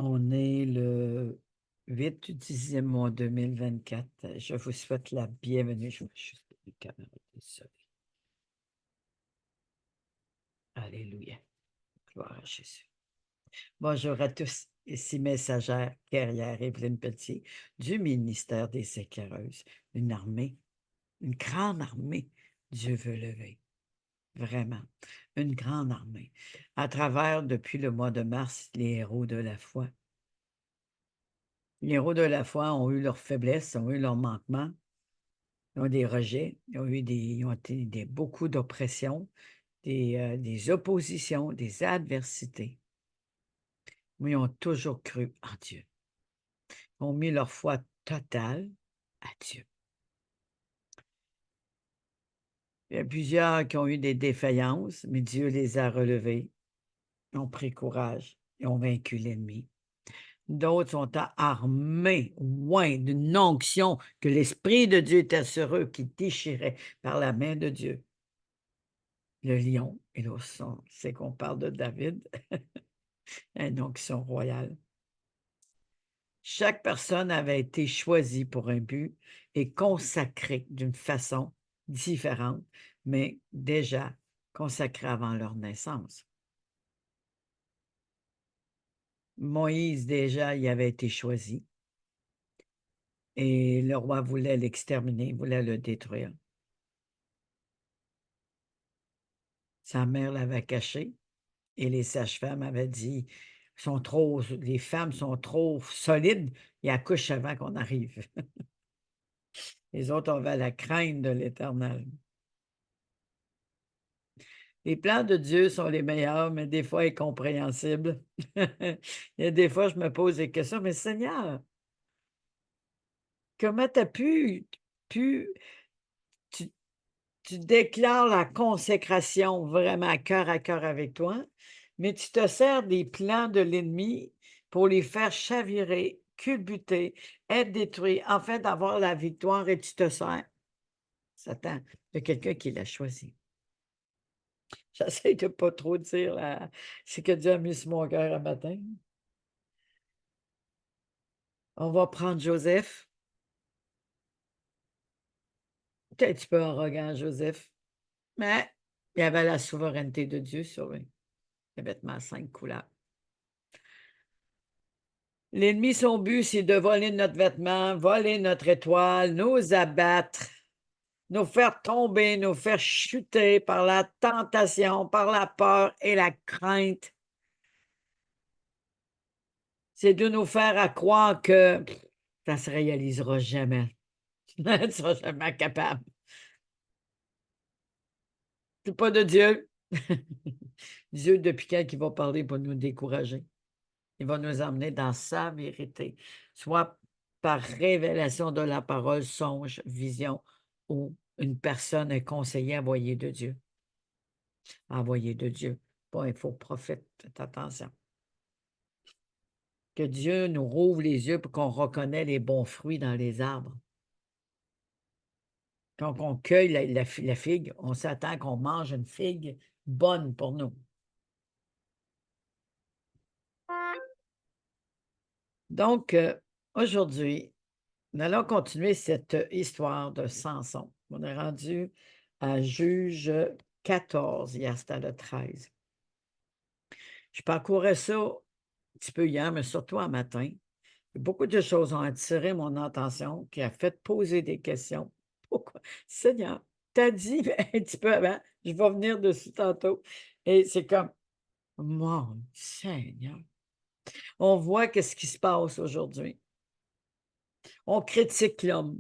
On est le 8 du 10e mois 2024. Je vous souhaite la bienvenue. Je vais juste les caméras, désolé. Alléluia. Gloire à Jésus. Bonjour à tous. Ici messagère guerrière Évelyne Pelletier du ministère des Éclaireuses. Une armée, une grande armée. Dieu veut lever. Vraiment. Une grande armée. À travers, depuis le mois de mars, les héros de la foi. Les héros de la foi ont eu leurs faiblesses, ont eu leurs manquements. Ils ont des rejets, ils ont été beaucoup d'oppression, des oppositions, des adversités. Mais ils ont toujours cru en Dieu. Ils ont mis leur foi totale à Dieu. Il y a plusieurs qui ont eu des défaillances, mais Dieu les a relevés. Ils ont pris courage. Ils ont vaincu l'ennemi. D'autres sont armés, loin d'une onction que l'Esprit de Dieu était sur eux, qui déchirait par la main de Dieu. Le lion et l'ourson, c'est qu'on parle de David, une onction royale. Chaque personne avait été choisie pour un but et consacrée d'une façon différente, mais déjà consacrée avant leur naissance. Moïse, déjà, il avait été choisi et le roi voulait l'exterminer, voulait le détruire. Sa mère l'avait caché et les sages-femmes avaient dit les femmes sont trop solides, ils accouchent avant qu'on arrive. Les autres avaient la crainte de l'Éternel. Les plans de Dieu sont les meilleurs, mais des fois incompréhensibles. Il y a des fois, je me pose des questions, mais Seigneur, comment tu as pu tu, tu déclares la consécration vraiment à cœur avec toi, mais tu te sers des plans de l'ennemi pour les faire chavirer, culbuter, être détruits, en fait, d'avoir la victoire et tu te sers, Satan, de quelqu'un qui l'a choisi. J'essaie de pas trop dire c'est que Dieu a mis sur mon cœur un matin. On va prendre Joseph. Peut-être un petit peu arrogant, Joseph, mais il avait la souveraineté de Dieu sur lui. Les vêtements à 5 couleurs. L'ennemi, son but, c'est de voler notre vêtement, voler notre étoile, nous abattre, nous faire tomber, nous faire chuter par la tentation, par la peur et la crainte. C'est de nous faire à croire que ça ne se réalisera jamais. Tu ne seras jamais capable. C'est pas de Dieu. Dieu, depuis quand il va parler pour nous décourager? Il va nous emmener dans sa vérité, soit par révélation de la parole, songe, vision, ou une personne, un conseiller envoyé de Dieu. Envoyé de Dieu, pas un faux prophète. Faites attention. Que Dieu nous rouvre les yeux pour qu'on reconnaisse les bons fruits dans les arbres. Quand on cueille la figue, on s'attend qu'on mange une figue bonne pour nous. Donc, aujourd'hui, nous allons continuer cette histoire de Samson. On est rendu à Juge 14, hier c'était le 13. Je parcourais ça un petit peu hier, mais surtout un matin. Beaucoup de choses ont attiré mon attention, qui a fait poser des questions. Pourquoi? Seigneur, t'as dit un petit peu avant, je vais venir dessus tantôt. Et c'est comme, mon Seigneur, on voit qu'est-ce qui se passe aujourd'hui. On critique l'homme.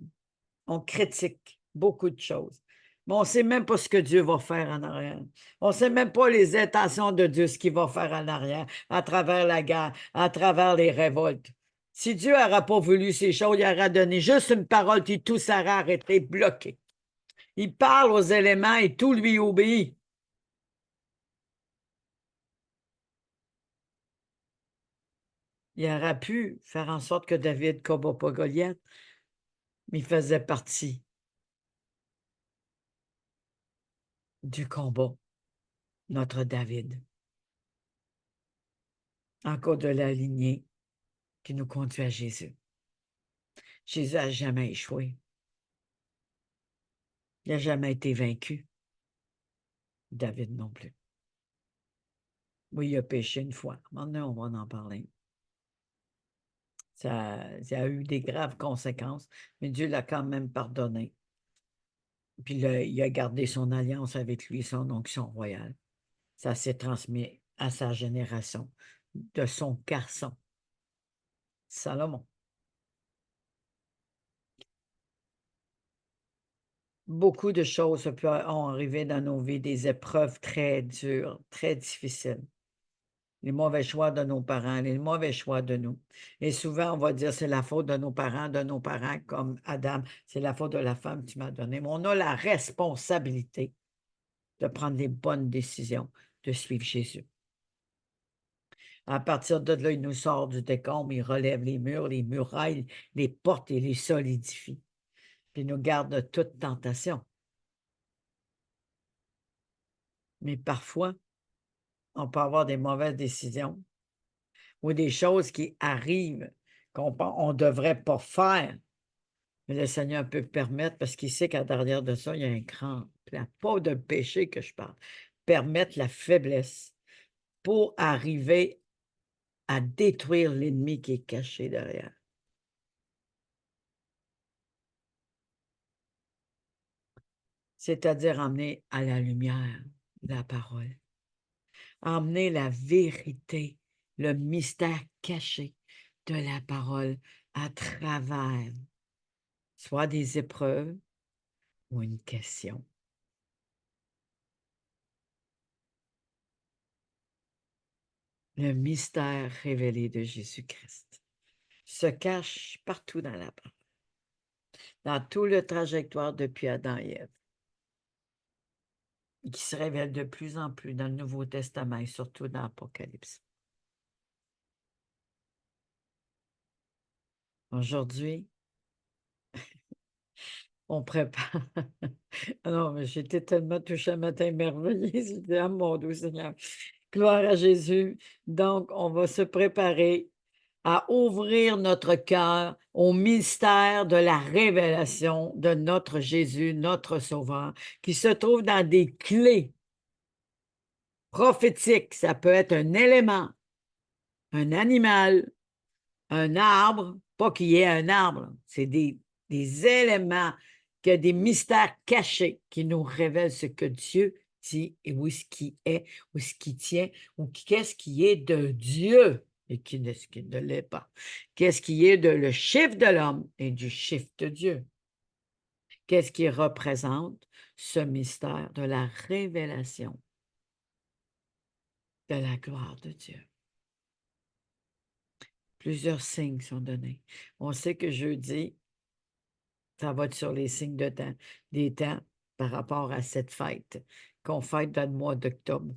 On critique beaucoup de choses. Mais on ne sait même pas ce que Dieu va faire en arrière. On ne sait même pas les intentions de Dieu, ce qu'il va faire en arrière, à travers la guerre, à travers les révoltes. Si Dieu n'aura pas voulu ces choses, il aura donné juste une parole, puis tout sera arrêté, bloqué. Il parle aux éléments et tout lui obéit. Il aurait pu faire en sorte que David ne combat pas Goliath, mais il faisait partie du combat, notre David, encore de la lignée qui nous conduit à Jésus. Jésus n'a jamais échoué. Il n'a jamais été vaincu. David non plus. Oui, il a péché une fois. Maintenant, on va en parler. Ça a eu des graves conséquences, mais Dieu l'a quand même pardonné. Puis il a gardé son alliance avec lui, son onction royale. Ça s'est transmis à sa génération, de son garçon, Salomon. Beaucoup de choses ont arrivé dans nos vies, des épreuves très dures, très difficiles. Les mauvais choix de nos parents, les mauvais choix de nous. Et souvent, on va dire c'est la faute de nos parents, comme Adam, c'est la faute de la femme que tu m'as donnée. Mais on a la responsabilité de prendre les bonnes décisions, de suivre Jésus. À partir de là, il nous sort du décombre, il relève les murs, les murailles, les portes et les solidifie. Puis il nous garde de toute tentation. Mais parfois, on peut avoir des mauvaises décisions ou des choses qui arrivent qu'on ne devrait pas faire. Mais le Seigneur peut permettre, parce qu'il sait qu'à derrière de ça, il y a un grand plan. Pas de péché que je parle. Permettre la faiblesse pour arriver à détruire l'ennemi qui est caché derrière. C'est-à-dire emmener à la lumière la parole. Emmener la vérité, le mystère caché de la parole à travers soit des épreuves ou une question. Le mystère révélé de Jésus-Christ se cache partout dans la parole, dans tout le trajectoire depuis Adam et Ève, et qui se révèle de plus en plus dans le Nouveau Testament et surtout dans l'Apocalypse. Aujourd'hui, on prépare. Non, mais j'étais tellement touchée un matin, émerveillée. C'était à mon Dieu Seigneur. Gloire à Jésus. Donc, on va se préparer à ouvrir notre cœur au mystère de la révélation de notre Jésus, notre Sauveur, qui se trouve dans des clés prophétiques. Ça peut être un élément, un animal, un arbre, pas qu'il y ait un arbre, c'est des éléments, que des mystères cachés qui nous révèlent ce que Dieu dit et où ce qui est, où ce qui tient, ou qu'est-ce qui est de Dieu et ce qui ne l'est pas. Qu'est-ce qui est de le chiffre de l'homme et du chiffre de Dieu. Qu'est-ce qui représente ce mystère de la révélation de la gloire de Dieu. Plusieurs signes sont donnés. On sait que jeudi, ça va être sur les signes de temps, des temps par rapport à cette fête qu'on fête dans le mois d'octobre.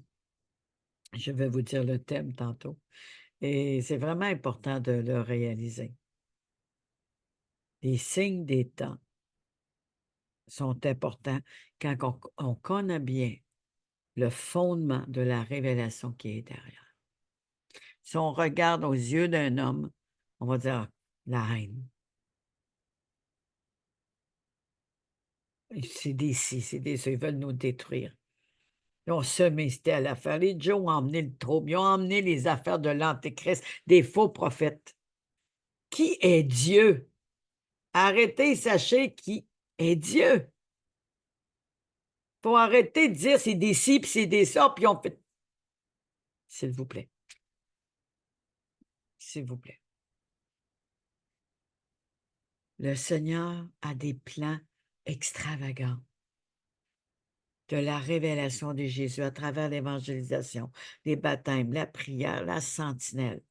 Je vais vous dire le thème tantôt. Et c'est vraiment important de le réaliser. Les signes des temps sont importants quand on connaît bien le fondement de la révélation qui est derrière. Si on regarde aux yeux d'un homme, on va dire la haine. C'est des ci, c'est des ça, ils veulent nous détruire. Ils ont semé telle affaire. Les Joe ont emmené le trouble. Ils ont emmené les affaires de l'Antéchrist, des faux prophètes. Qui est Dieu? Arrêtez, sachez qui est Dieu. Il faut arrêter de dire c'est des ci, puis c'est des ça, puis on fait. S'il vous plaît. S'il vous plaît. Le Seigneur a des plans extravagants de la révélation de Jésus à travers l'évangélisation, les baptêmes, la prière, la sentinelle,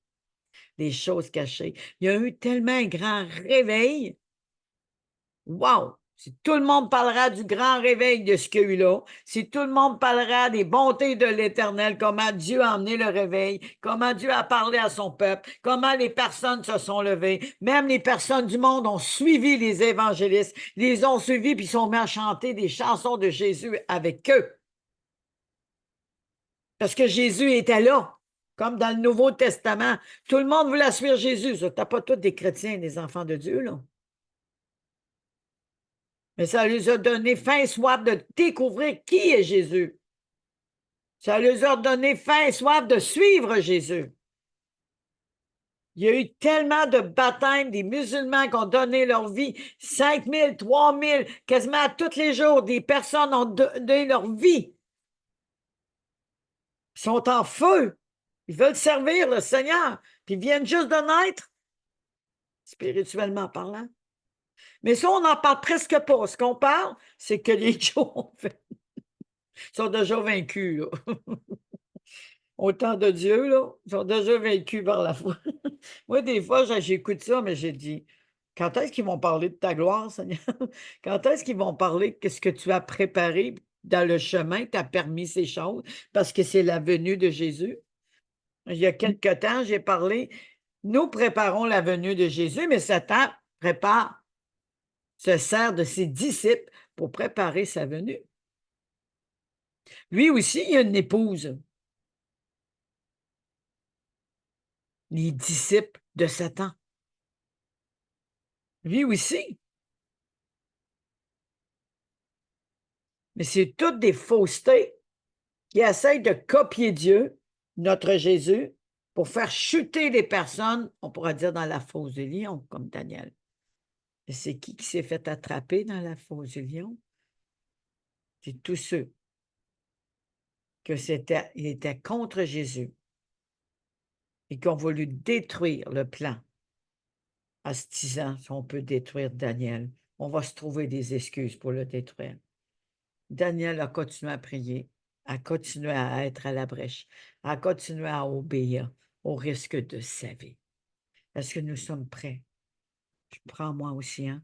les choses cachées. Il y a eu tellement un grand réveil. Wow! Si tout le monde parlera du grand réveil de ce qu'il y a eu là, si tout le monde parlera des bontés de l'Éternel, comment Dieu a amené le réveil, comment Dieu a parlé à son peuple, comment les personnes se sont levées, même les personnes du monde ont suivi les évangélistes, les ont suivis puis sont mis à chanter des chansons de Jésus avec eux. Parce que Jésus était là. Comme dans le Nouveau Testament, tout le monde voulait suivre Jésus. Tu n'as pas tous des chrétiens, des enfants de Dieu, là. Mais ça leur a donné faim et soif de découvrir qui est Jésus. Ça leur a donné faim et soif de suivre Jésus. Il y a eu tellement de baptêmes, des musulmans qui ont donné leur vie, 5 000, 3 000, quasiment tous les jours, des personnes ont donné leur vie. Ils sont en feu. Ils veulent servir le Seigneur. Puis ils viennent juste de naître, spirituellement parlant. Mais ça, on n'en parle presque pas. Ce qu'on parle, c'est que les gens sont déjà vaincus, là. Au temps de Dieu, là, ils sont déjà vaincus par la foi. Moi, des fois, j'écoute ça, mais j'ai dit, quand est-ce qu'ils vont parler de ta gloire, Seigneur? Quand est-ce qu'ils vont parler de ce que tu as préparé dans le chemin, tu as permis ces choses, parce que c'est la venue de Jésus? Il y a quelque temps, j'ai parlé, nous préparons la venue de Jésus, mais Satan prépare, se sert de ses disciples pour préparer sa venue. Lui aussi, il a une épouse. Les disciples de Satan. Lui aussi. Mais c'est toutes des faussetés qui essayent de copier Dieu, notre Jésus, pour faire chuter les personnes, on pourra dire dans la fosse du lion, comme Daniel. Et c'est qui s'est fait attraper dans la fosse du lion? C'est tous ceux ils étaient contre Jésus et qui ont voulu détruire le plan en se disant, si on peut détruire Daniel, on va se trouver des excuses pour le détruire. Daniel a continué à prier, a continué à être à la brèche, a continué à obéir au risque de sa vie. Est-ce que nous sommes prêts? Je prends moi aussi, hein?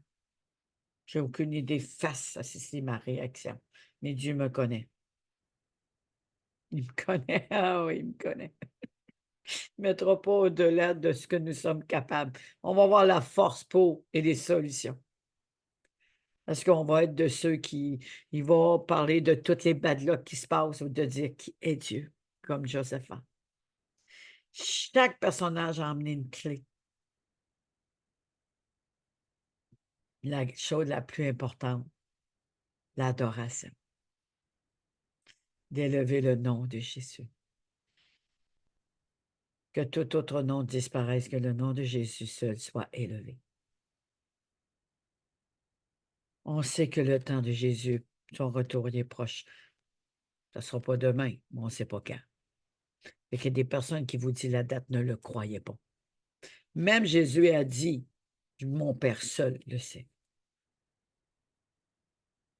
J'ai aucune idée face à c'est ma réaction. Mais Dieu me connaît. Il me connaît. Ah oui, il me connaît. Il ne mettra pas au-delà de ce que nous sommes capables. On va avoir la force pour et les solutions. Est-ce qu'on va être de ceux qui ils vont parler de toutes les bad luck qui se passent ou de dire qui est Dieu, comme Josaphat? Chaque personnage a emmené une clé. La chose la plus importante, l'adoration. D'élever le nom de Jésus. Que tout autre nom disparaisse, que le nom de Jésus seul soit élevé. On sait que le temps de Jésus, son retour, il est proche. Ça ne sera pas demain, mais on ne sait pas quand. Et qu'il y a des personnes qui vous disent la date, ne le croyez pas. Même Jésus a dit, mon Père seul le sait.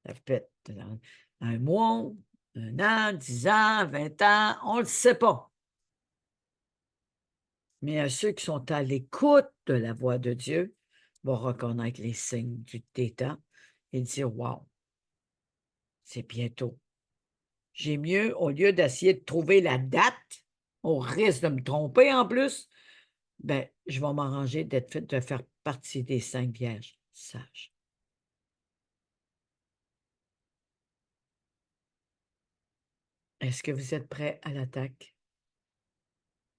Ça peut être dans un mois, 1 an, 10 ans, 20 ans, on ne le sait pas. Mais à ceux qui sont à l'écoute de la voix de Dieu vont reconnaître les signes des temps et dire, wow, c'est bientôt. J'ai mieux, au lieu d'essayer de trouver la date, au risque de me tromper en plus, ben, je vais m'arranger de faire partie des 5 vierges sages. Est-ce que vous êtes prêts à l'attaque?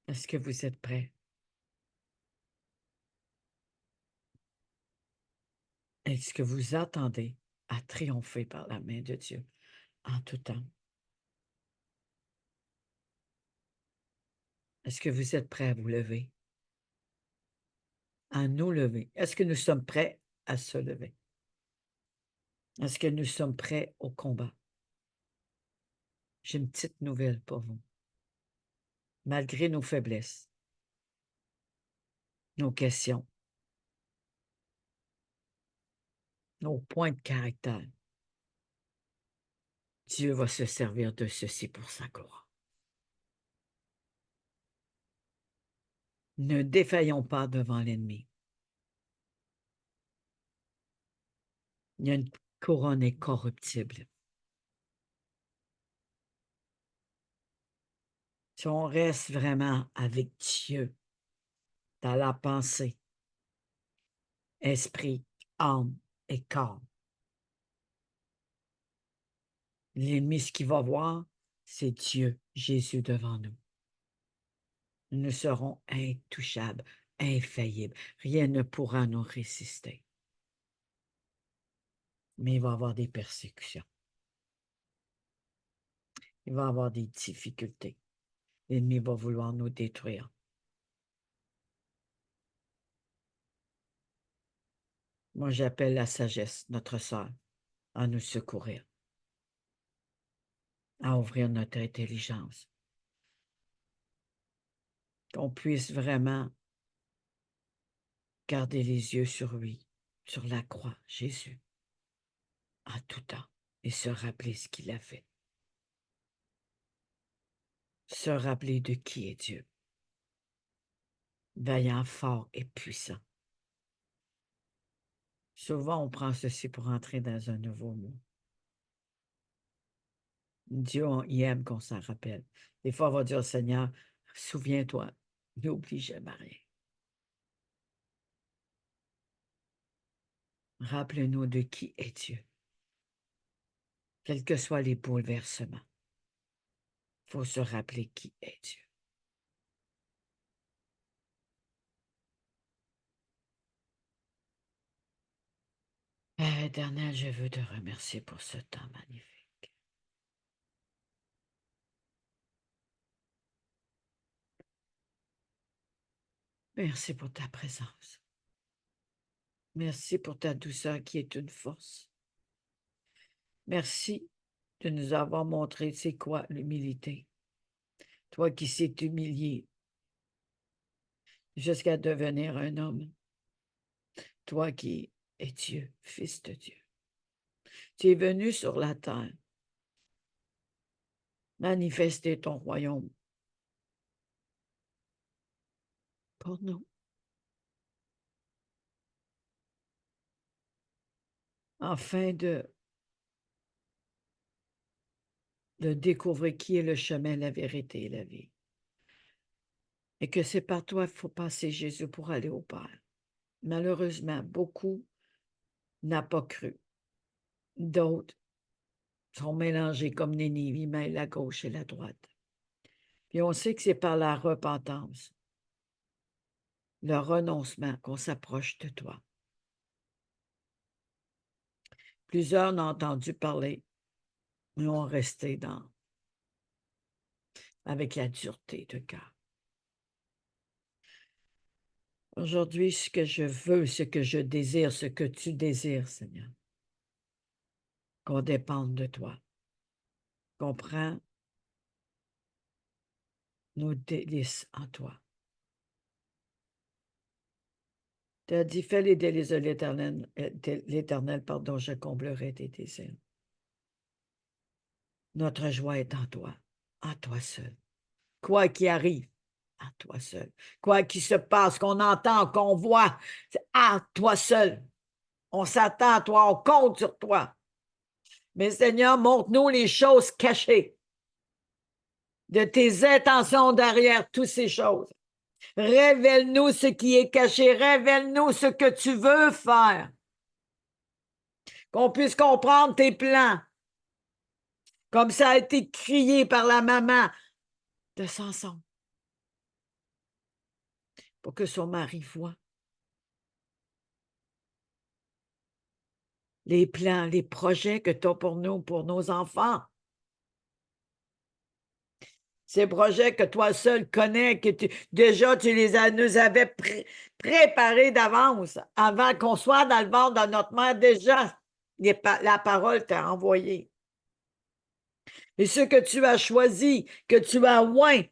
Est-ce que vous êtes prêts? Est-ce que vous attendez à triompher par la main de Dieu en tout temps? Est-ce que vous êtes prêts à vous lever? À nous lever? Est-ce que nous sommes prêts à se lever? Est-ce que nous sommes prêts au combat? J'ai une petite nouvelle pour vous. Malgré nos faiblesses, nos questions, nos points de caractère, Dieu va se servir de ceci pour sa gloire. Ne défaillons pas devant l'ennemi. Il y a une couronne incorruptible. Si on reste vraiment avec Dieu dans la pensée, esprit, âme et corps, l'ennemi, ce qu'il va voir, c'est Dieu, Jésus devant nous. Nous serons intouchables, infaillibles. Rien ne pourra nous résister. Mais il va y avoir des persécutions. Il va y avoir des difficultés. L'ennemi va vouloir nous détruire. Moi, j'appelle la sagesse, notre sœur, à nous secourir, à ouvrir notre intelligence, qu'on puisse vraiment garder les yeux sur lui, sur la croix, Jésus, en tout temps, et se rappeler ce qu'il a fait. Se rappeler de qui est Dieu, vaillant, fort et puissant. Souvent, on prend ceci pour entrer dans un nouveau mot. Dieu, il aime qu'on s'en rappelle. Des fois, on va dire, Seigneur, souviens-toi, n'oublie jamais rien. Rappelez-nous de qui est Dieu. Quels que soient les bouleversements, il faut se rappeler qui est Dieu. Père éternel, je veux te remercier pour ce temps magnifique. Merci pour ta présence. Merci pour ta douceur qui est une force. Merci de nous avoir montré c'est quoi l'humilité. Toi qui s'est humilié jusqu'à devenir un homme. Toi qui es Dieu, Fils de Dieu. Tu es venu sur la terre manifester ton royaume pour nous. Afin de découvrir qui est le chemin, la vérité et la vie. Et que c'est par toi qu'il faut passer, Jésus, pour aller au Père. Malheureusement, beaucoup n'ont pas cru. D'autres sont mélangés comme Nénévie, mais la gauche et la droite. Puis on sait que c'est par la repentance, le renoncement qu'on s'approche de toi. Plusieurs n'ont entendu parler, mais ont resté avec la dureté de cœur. Aujourd'hui, ce que je veux, ce que je désire, ce que tu désires, Seigneur, qu'on dépende de toi, qu'on prend nos délices en toi. Tu as dit, fais les délices de l'Éternel, pardon, je comblerai tes désirs. Notre joie est en toi seul. Quoi qu'il arrive, en toi seul. Quoi qu'il se passe, qu'on entend, qu'on voit, c'est à toi seul. On s'attend à toi, on compte sur toi. Mais Seigneur, montre-nous les choses cachées de tes intentions derrière toutes ces choses. Révèle-nous ce qui est caché. Révèle-nous ce que tu veux faire. Qu'on puisse comprendre tes plans. Comme ça a été crié par la maman de Samson. Pour que son mari voie les plans, les projets que tu as pour nous, pour nos enfants. Ces projets que toi seul connais, que déjà tu nous avais préparés d'avance, avant qu'on soit dans le ventre de notre mère, déjà, la parole t'a envoyé. Et ce que tu as choisi, que tu as oint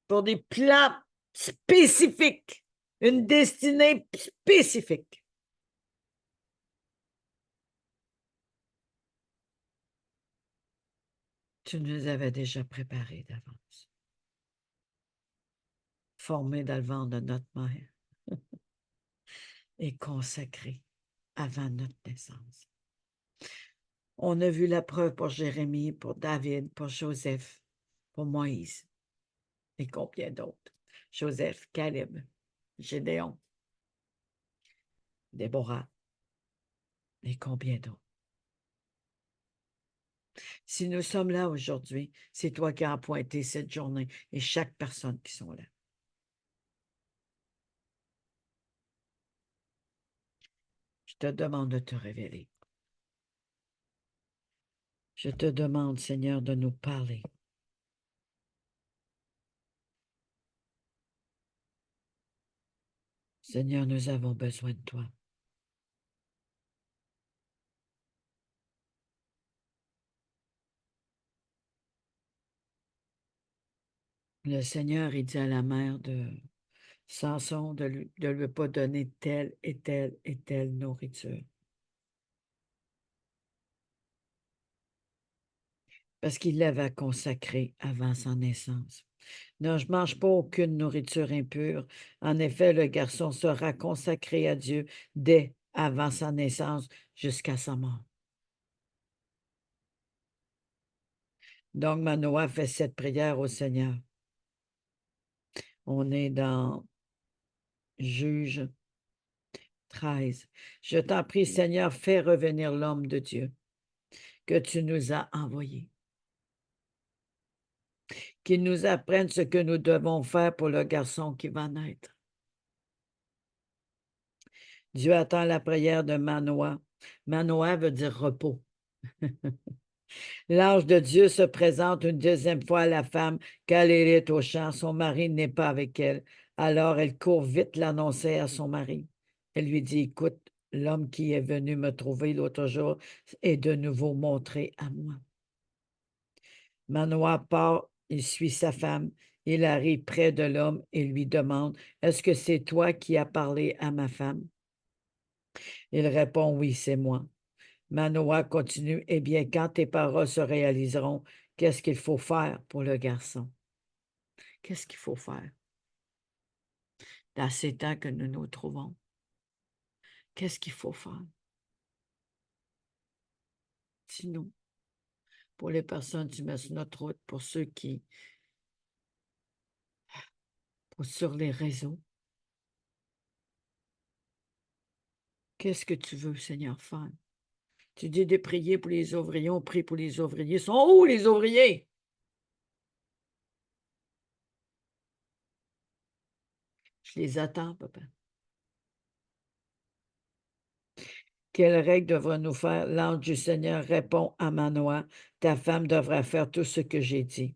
pour des plans spécifiques, une destinée spécifique. Tu nous avais déjà préparés d'avance, formés dans le ventre de notre mère et consacrés avant notre naissance. On a vu la preuve pour Jérémie, pour David, pour Joseph, pour Moïse et combien d'autres. Joseph, Caleb, Gédéon, Déborah et combien d'autres. Si nous sommes là aujourd'hui, c'est toi qui as appointé cette journée et chaque personne qui sont là. Je te demande de te révéler. Je te demande, Seigneur, de nous parler. Seigneur, nous avons besoin de toi. Le Seigneur, il dit à la mère de Samson de lui pas donner telle et telle et telle nourriture. Parce qu'il l'avait consacrée avant sa naissance. Non, je ne mange pas aucune nourriture impure. En effet, le garçon sera consacré à Dieu dès avant sa naissance jusqu'à sa mort. Donc, Manoah fait cette prière au Seigneur. On est dans Juge 13. Je t'en prie, Seigneur, fais revenir l'homme de Dieu que tu nous as envoyé. Qu'il nous apprenne ce que nous devons faire pour le garçon qui va naître. Dieu attend la prière de Manoah. Manoah veut dire repos. L'ange de Dieu se présente une deuxième fois à la femme quand elle est au champ. Son mari n'est pas avec elle. Alors elle court vite l'annoncer à son mari. Elle lui dit, écoute, l'homme qui est venu me trouver l'autre jour est de nouveau montré à moi. Manoah part, il suit sa femme. Il arrive près de l'homme et lui demande, est-ce que c'est toi qui as parlé à ma femme? Il répond, oui, c'est moi. Manoah continue, eh bien, quand tes paroles se réaliseront, qu'est-ce qu'il faut faire pour le garçon? Qu'est-ce qu'il faut faire dans ces temps que nous nous trouvons? Qu'est-ce qu'il faut faire? Dis-nous, pour les personnes qui mettent sur notre route, pour ceux qui, sur les réseaux, qu'est-ce que tu veux, Seigneur, faire? Tu dis de prier pour les ouvriers, on prie pour les ouvriers. Ils sont où, les ouvriers? Je les attends, papa. Quelle règle devra-nous faire? L'ange du Seigneur répond à Manoah, ta femme devra faire tout ce que j'ai dit.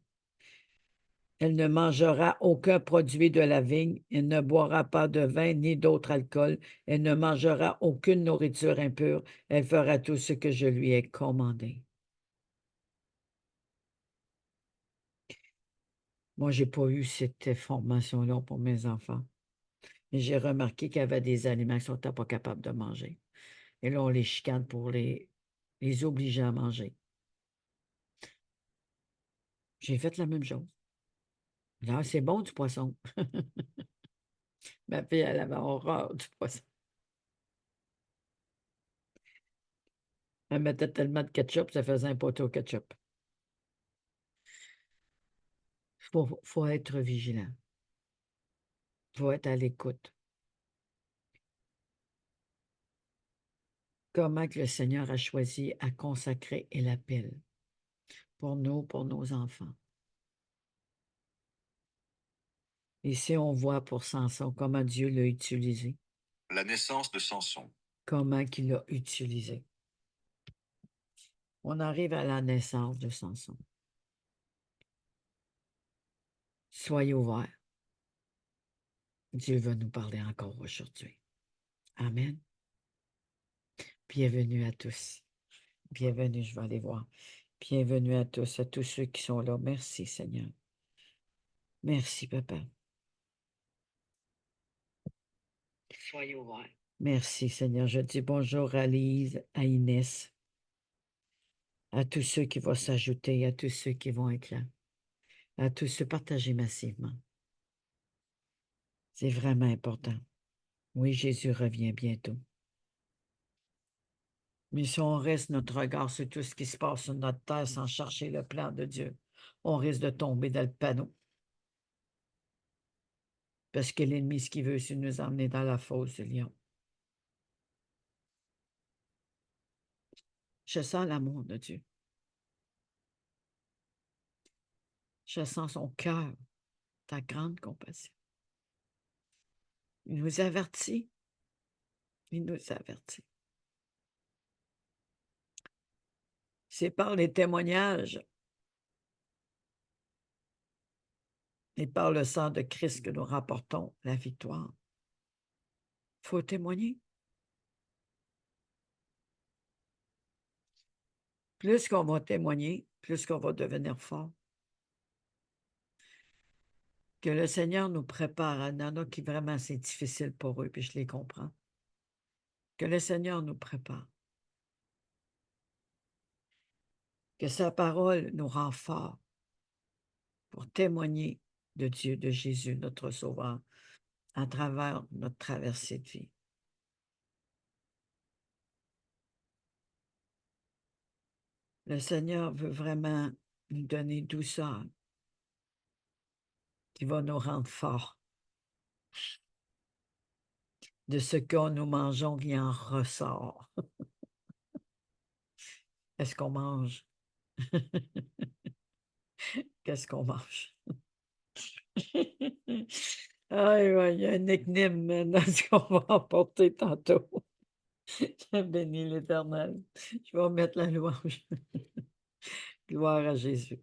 Elle ne mangera aucun produit de la vigne, elle ne boira pas de vin ni d'autre alcool, elle ne mangera aucune nourriture impure, elle fera tout ce que je lui ai commandé. Moi, je n'ai pas eu cette formation-là pour mes enfants, mais j'ai remarqué qu'il y avait des aliments qu'ils ne sont pas capables de manger. Et là, on les chicane pour les obliger à manger. J'ai fait la même chose. Là, c'est bon du poisson. Ma fille, elle avait horreur du poisson. Elle mettait tellement de ketchup, ça faisait un poteau au ketchup. Faut être vigilant. Faut être à l'écoute. Comment que le Seigneur a choisi à consacrer et l'appelle pour nous, pour nos enfants. Ici, on voit pour Samson comment Dieu l'a utilisé. La naissance de Samson. Comment qu'il l'a utilisé. On arrive à la naissance de Samson. Soyez ouverts. Dieu va nous parler encore aujourd'hui. Amen. Bienvenue à tous. Bienvenue, je vais aller voir. Bienvenue à tous ceux qui sont là. Merci, Seigneur. Merci, Papa. Soyez ouverts. Merci, Seigneur. Je dis bonjour à Lise, à Inès, à tous ceux qui vont s'ajouter, à tous ceux qui vont être là, à tous ceux partagés massivement. C'est vraiment important. Oui, Jésus revient bientôt. Mais si on reste notre regard sur tout ce qui se passe sur notre terre sans chercher le plan de Dieu, on risque de tomber dans le panneau. Parce que l'ennemi, ce qu'il veut, c'est nous emmener dans la fosse du lion. Je sens l'amour de Dieu. Je sens son cœur, ta grande compassion. Il nous avertit. Il nous avertit. C'est par les témoignages et par le sang de Christ que nous rapportons la victoire. Il faut témoigner. Plus qu'on va témoigner, plus qu'on va devenir fort. Que le Seigneur nous prépare. Il y en a qui vraiment c'est difficile pour eux, puis je les comprends. Que le Seigneur nous prépare. Que sa parole nous rend forts pour témoigner de Dieu, de Jésus, notre Sauveur, à travers notre traversée de vie. Le Seigneur veut vraiment nous donner douceur qui va nous rendre forts. De ce que nous mangeons qui en ressort. Est-ce qu'on mange? Qu'est-ce qu'on mange? Ah, il y a un énigme dans ce qu'on va emporter tantôt. Je bénis l'Éternel. Je vais mettre la louange. Gloire à Jésus.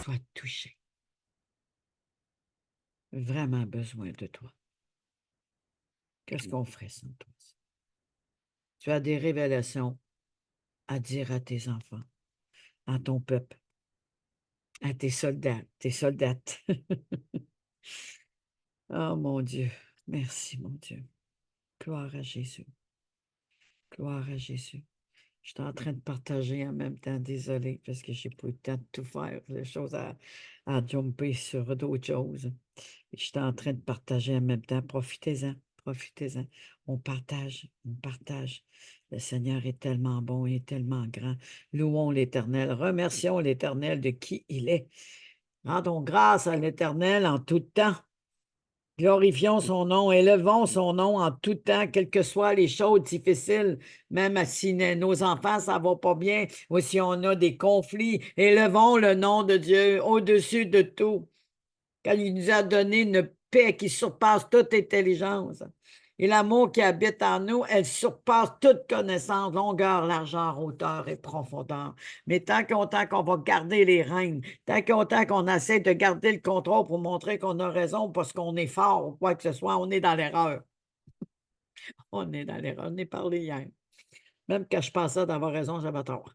Sois touché. Vraiment besoin de toi. Qu'est-ce qu'on ferait sans toi? Tu as des révélations à dire à tes enfants, à ton peuple, à tes soldats, tes soldates. Oh mon Dieu, merci mon Dieu. Gloire à Jésus. Gloire à Jésus. Je suis en train de partager en même temps, désolé, parce que j'ai pas eu le temps de tout faire, des choses à jumper sur d'autres choses. Je suis en train de partager en même temps. Profitez-en, profitez-en. On partage, on partage. Le Seigneur est tellement bon, il est tellement grand. Louons l'Éternel. Remercions l'Éternel de qui il est. Rendons grâce à l'Éternel en tout temps. Glorifions son nom, élevons son nom en tout temps, quelles que soient les choses difficiles, même si nos enfants, ça va pas bien, ou si on a des conflits, élevons le nom de Dieu au-dessus de tout, car il nous a donné une paix qui surpasse toute intelligence. Et l'amour qui habite en nous, elle surpasse toute connaissance, longueur, largeur, hauteur et profondeur. Mais tant qu'on va garder les rênes, tant qu'on essaie de garder le contrôle pour montrer qu'on a raison parce qu'on est fort ou quoi que ce soit, on est dans l'erreur. On est dans l'erreur. On est parlé hier. Même quand je pensais d'avoir raison, j'avais tort.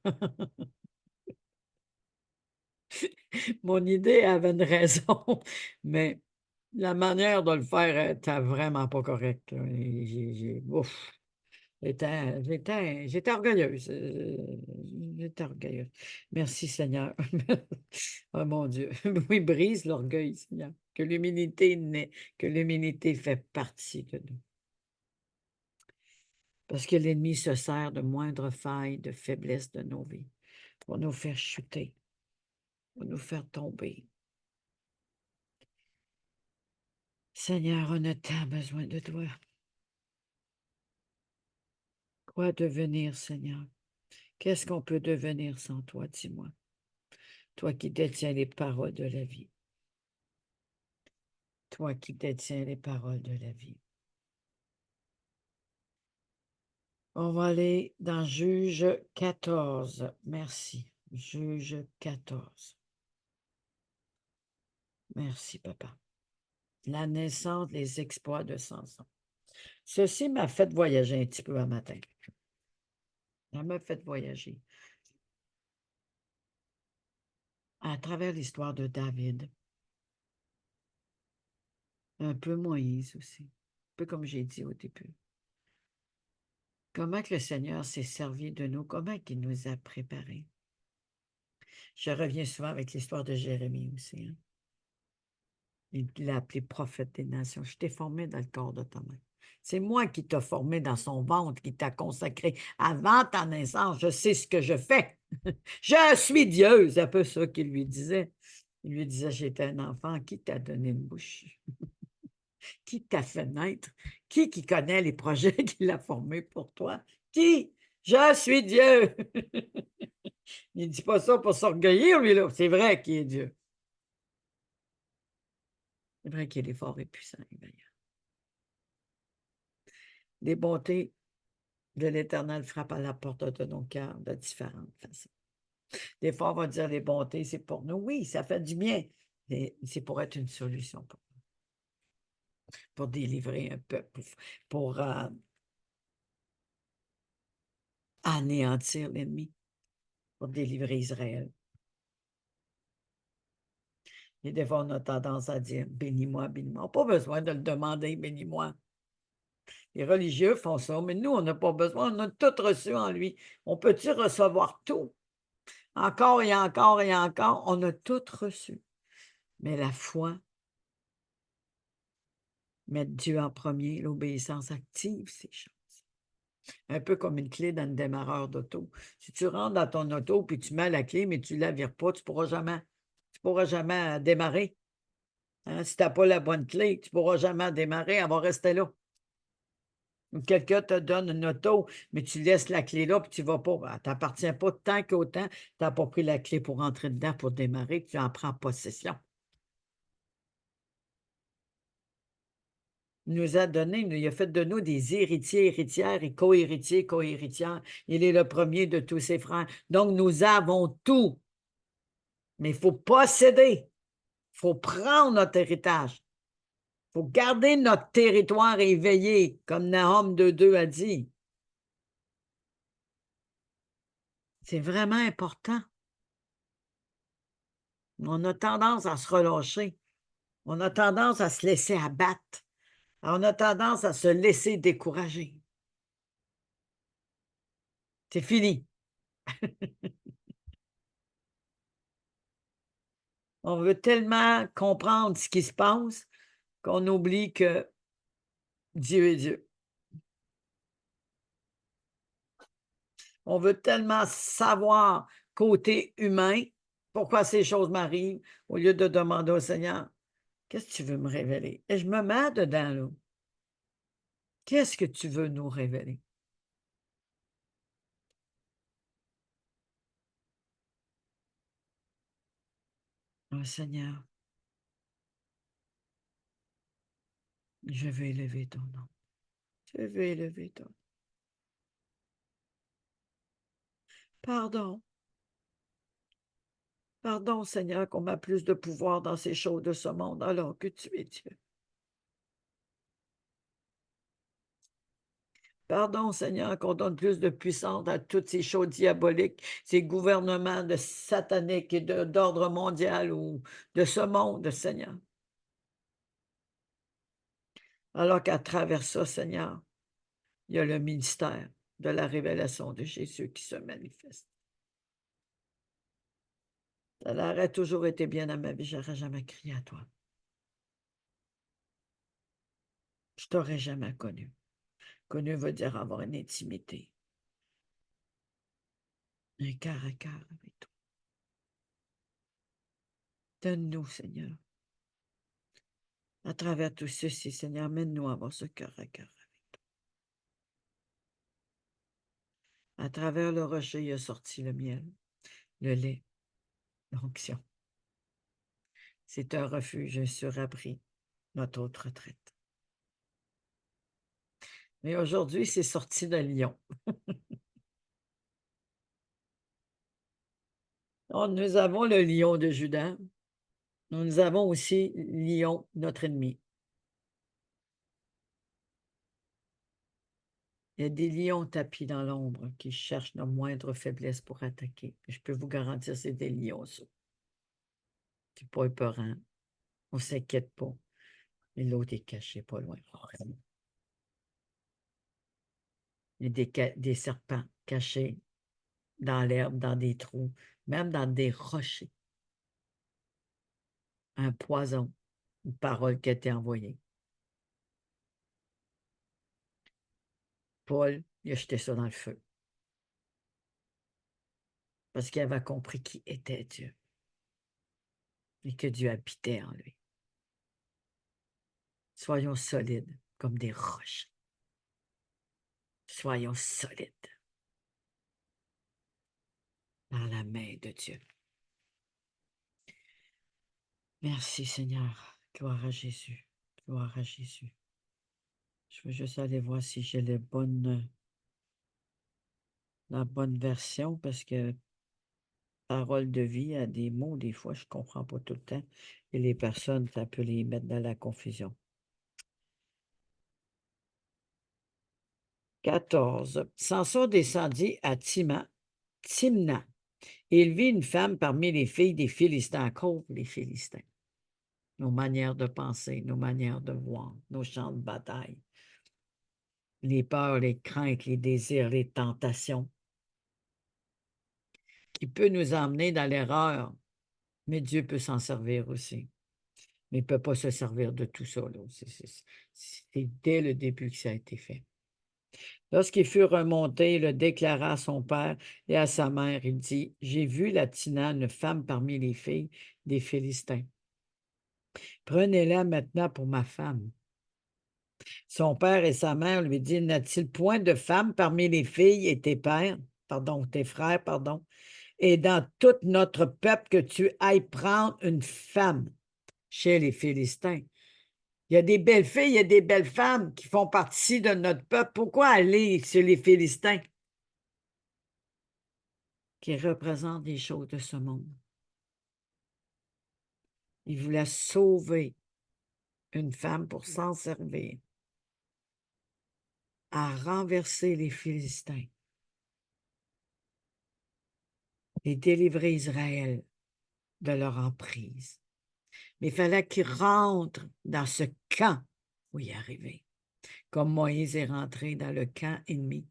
Mon idée avait une raison, mais la manière de le faire était vraiment pas correcte, là. Et ouf, j'étais orgueilleuse. J'étais orgueilleuse. Merci, Seigneur. Oh mon Dieu. Oui, brise l'orgueil, Seigneur. Que l'humilité naît, que l'humilité fait partie de nous. Parce que l'ennemi se sert de moindres failles, de faiblesse de nos vies pour nous faire chuter, pour nous faire tomber. Seigneur, on a tant besoin de toi. Quoi devenir, Seigneur? Qu'est-ce qu'on peut devenir sans toi, dis-moi? Toi qui détiens les paroles de la vie. Toi qui détiens les paroles de la vie. On va aller dans Juge 14. Merci. Juge 14. Merci, papa. La naissance, les exploits de Samson. Ceci m'a fait voyager un petit peu un matin. Ça m'a fait voyager à travers l'histoire de David. Un peu Moïse aussi. Un peu comme j'ai dit au début. Comment que le Seigneur s'est servi de nous, comment qu'il nous a préparés. Je reviens souvent avec l'histoire de Jérémie aussi. Hein. Il l'a appelé prophète des nations. Je t'ai formé dans le corps de ta mère. C'est moi qui t'ai formé dans son ventre, qui t'a consacré avant ta naissance. Je sais ce que je fais. Je suis Dieu. C'est un peu ça qu'il lui disait. Il lui disait, j'étais un enfant. Qui t'a donné une bouche? Qui t'a fait naître? Qui connaît les projets qu'il a formés pour toi? Qui? Je suis Dieu. Il ne dit pas ça pour s'orgueillir, lui, là. C'est vrai qu'il est Dieu. C'est vrai qu'il est fort et puissant, d'ailleurs. Les bontés de l'Éternel frappent à la porte de nos cœurs de différentes façons. Des fois, on va dire les bontés, c'est pour nous. Oui, ça fait du bien, mais c'est pour être une solution pour délivrer un peuple, pour anéantir l'ennemi, pour délivrer Israël. Et des fois, on a tendance à dire bénis-moi, bénis-moi. On n'a pas besoin de le demander, bénis-moi. Les religieux font ça, mais nous, on n'a pas besoin. On a tout reçu en lui. On peut-tu recevoir tout? Encore et encore et encore, on a tout reçu. Mais la foi, mettre Dieu en premier, l'obéissance active ces choses. Un peu comme une clé dans le démarreur d'auto. Si tu rentres dans ton auto puis tu mets la clé, mais tu ne la vires pas, tu ne pourras jamais démarrer. Hein? Si tu n'as pas la bonne clé, tu ne pourras jamais démarrer, elle va rester là. Ou quelqu'un te donne une auto, mais tu laisses la clé là, puis tu ne vas pas. Elle ne t'appartient pas tant qu'autant. Tu n'as pas pris la clé pour entrer dedans, pour démarrer, tu en prends possession. Il nous a donné, il a fait de nous des héritiers, héritières et co-héritiers, co-héritières. Il est le premier de tous ses frères. Donc, nous avons tout. Mais il faut posséder. Il faut prendre notre héritage. Il faut garder notre territoire éveillé, comme Nahum 2.2 a dit. C'est vraiment important. On a tendance à se relâcher. On a tendance à se laisser abattre. On a tendance à se laisser décourager. C'est fini. On veut tellement comprendre ce qui se passe qu'on oublie que Dieu est Dieu. On veut tellement savoir côté humain pourquoi ces choses m'arrivent au lieu de demander au Seigneur, qu'est-ce que tu veux me révéler? Et je me mets dedans, là. Qu'est-ce que tu veux nous révéler? Oh Seigneur, je vais élever ton nom. Je vais élever ton nom. Pardon. Pardon, Seigneur, qu'on m'a plus de pouvoir dans ces choses de ce monde alors que tu es Dieu. Pardon, Seigneur, qu'on donne plus de puissance à toutes ces choses diaboliques, ces gouvernements de sataniques et d'ordre mondial ou de ce monde, Seigneur. Alors qu'à travers ça, Seigneur, il y a le ministère de la révélation de Jésus qui se manifeste. Ça aurait toujours été bien dans ma vie, j'aurais jamais crié à toi. Je t'aurais jamais connu. Connu veut dire avoir une intimité, un cœur à cœur avec toi. Donne-nous, Seigneur, à travers tout ceci, Seigneur, mène-nous à avoir ce cœur à cœur. À travers le rocher, il a sorti le miel, le lait, l'onction. C'est un refuge, un surabri, notre autre retraite. Mais aujourd'hui, c'est sorti de Lyon. Oh, nous avons le lion de Juda. Nous avons aussi Lion, notre ennemi. Il y a des lions tapis dans l'ombre qui cherchent nos moindres faiblesses pour attaquer. Je peux vous garantir, c'est des lions, ça. C'est pas épeurant. On ne s'inquiète pas. Et l'autre est caché pas loin. Il y a des serpents cachés dans l'herbe, dans des trous, même dans des rochers. Un poison, une parole qui a été envoyée. Paul, il a jeté ça dans le feu. Parce qu'il avait compris qui était Dieu. Et que Dieu habitait en lui. Soyons solides comme des roches. Soyons solides dans la main de Dieu. Merci Seigneur. Gloire à Jésus. Gloire à Jésus. Je veux juste aller voir si j'ai la bonne version parce que parole de vie a des mots, des fois, je ne comprends pas tout le temps. Et les personnes, ça peut les mettre dans la confusion. 14. Samson descendit à Timna. Et il vit une femme parmi les filles des Philistins. Encore les Philistins. Nos manières de penser, nos manières de voir, nos champs de bataille. Les peurs, les craintes, les désirs, les tentations. Qui peut nous emmener dans l'erreur. Mais Dieu peut s'en servir aussi. Mais il ne peut pas se servir de tout ça. C'est dès le début que ça a été fait. Lorsqu'il fut remonté, il le déclara à son père et à sa mère. Il dit, j'ai vu la Tina, une femme parmi les filles des Philistins. Prenez-la maintenant pour ma femme. Son père et sa mère lui disent, n'a-t-il point de femme parmi les filles et tes tes frères, et dans tout notre peuple que tu ailles prendre une femme chez les Philistins? Il y a des belles filles, il y a des belles femmes qui font partie de notre peuple. Pourquoi aller chez les Philistins qui représentent des choses de ce monde? Il voulait sauver une femme pour s'en servir à renverser les Philistins et délivrer Israël de leur emprise. Mais il fallait qu'il rentre dans ce camp où il est arrivé, comme Moïse est rentré dans le camp ennemi.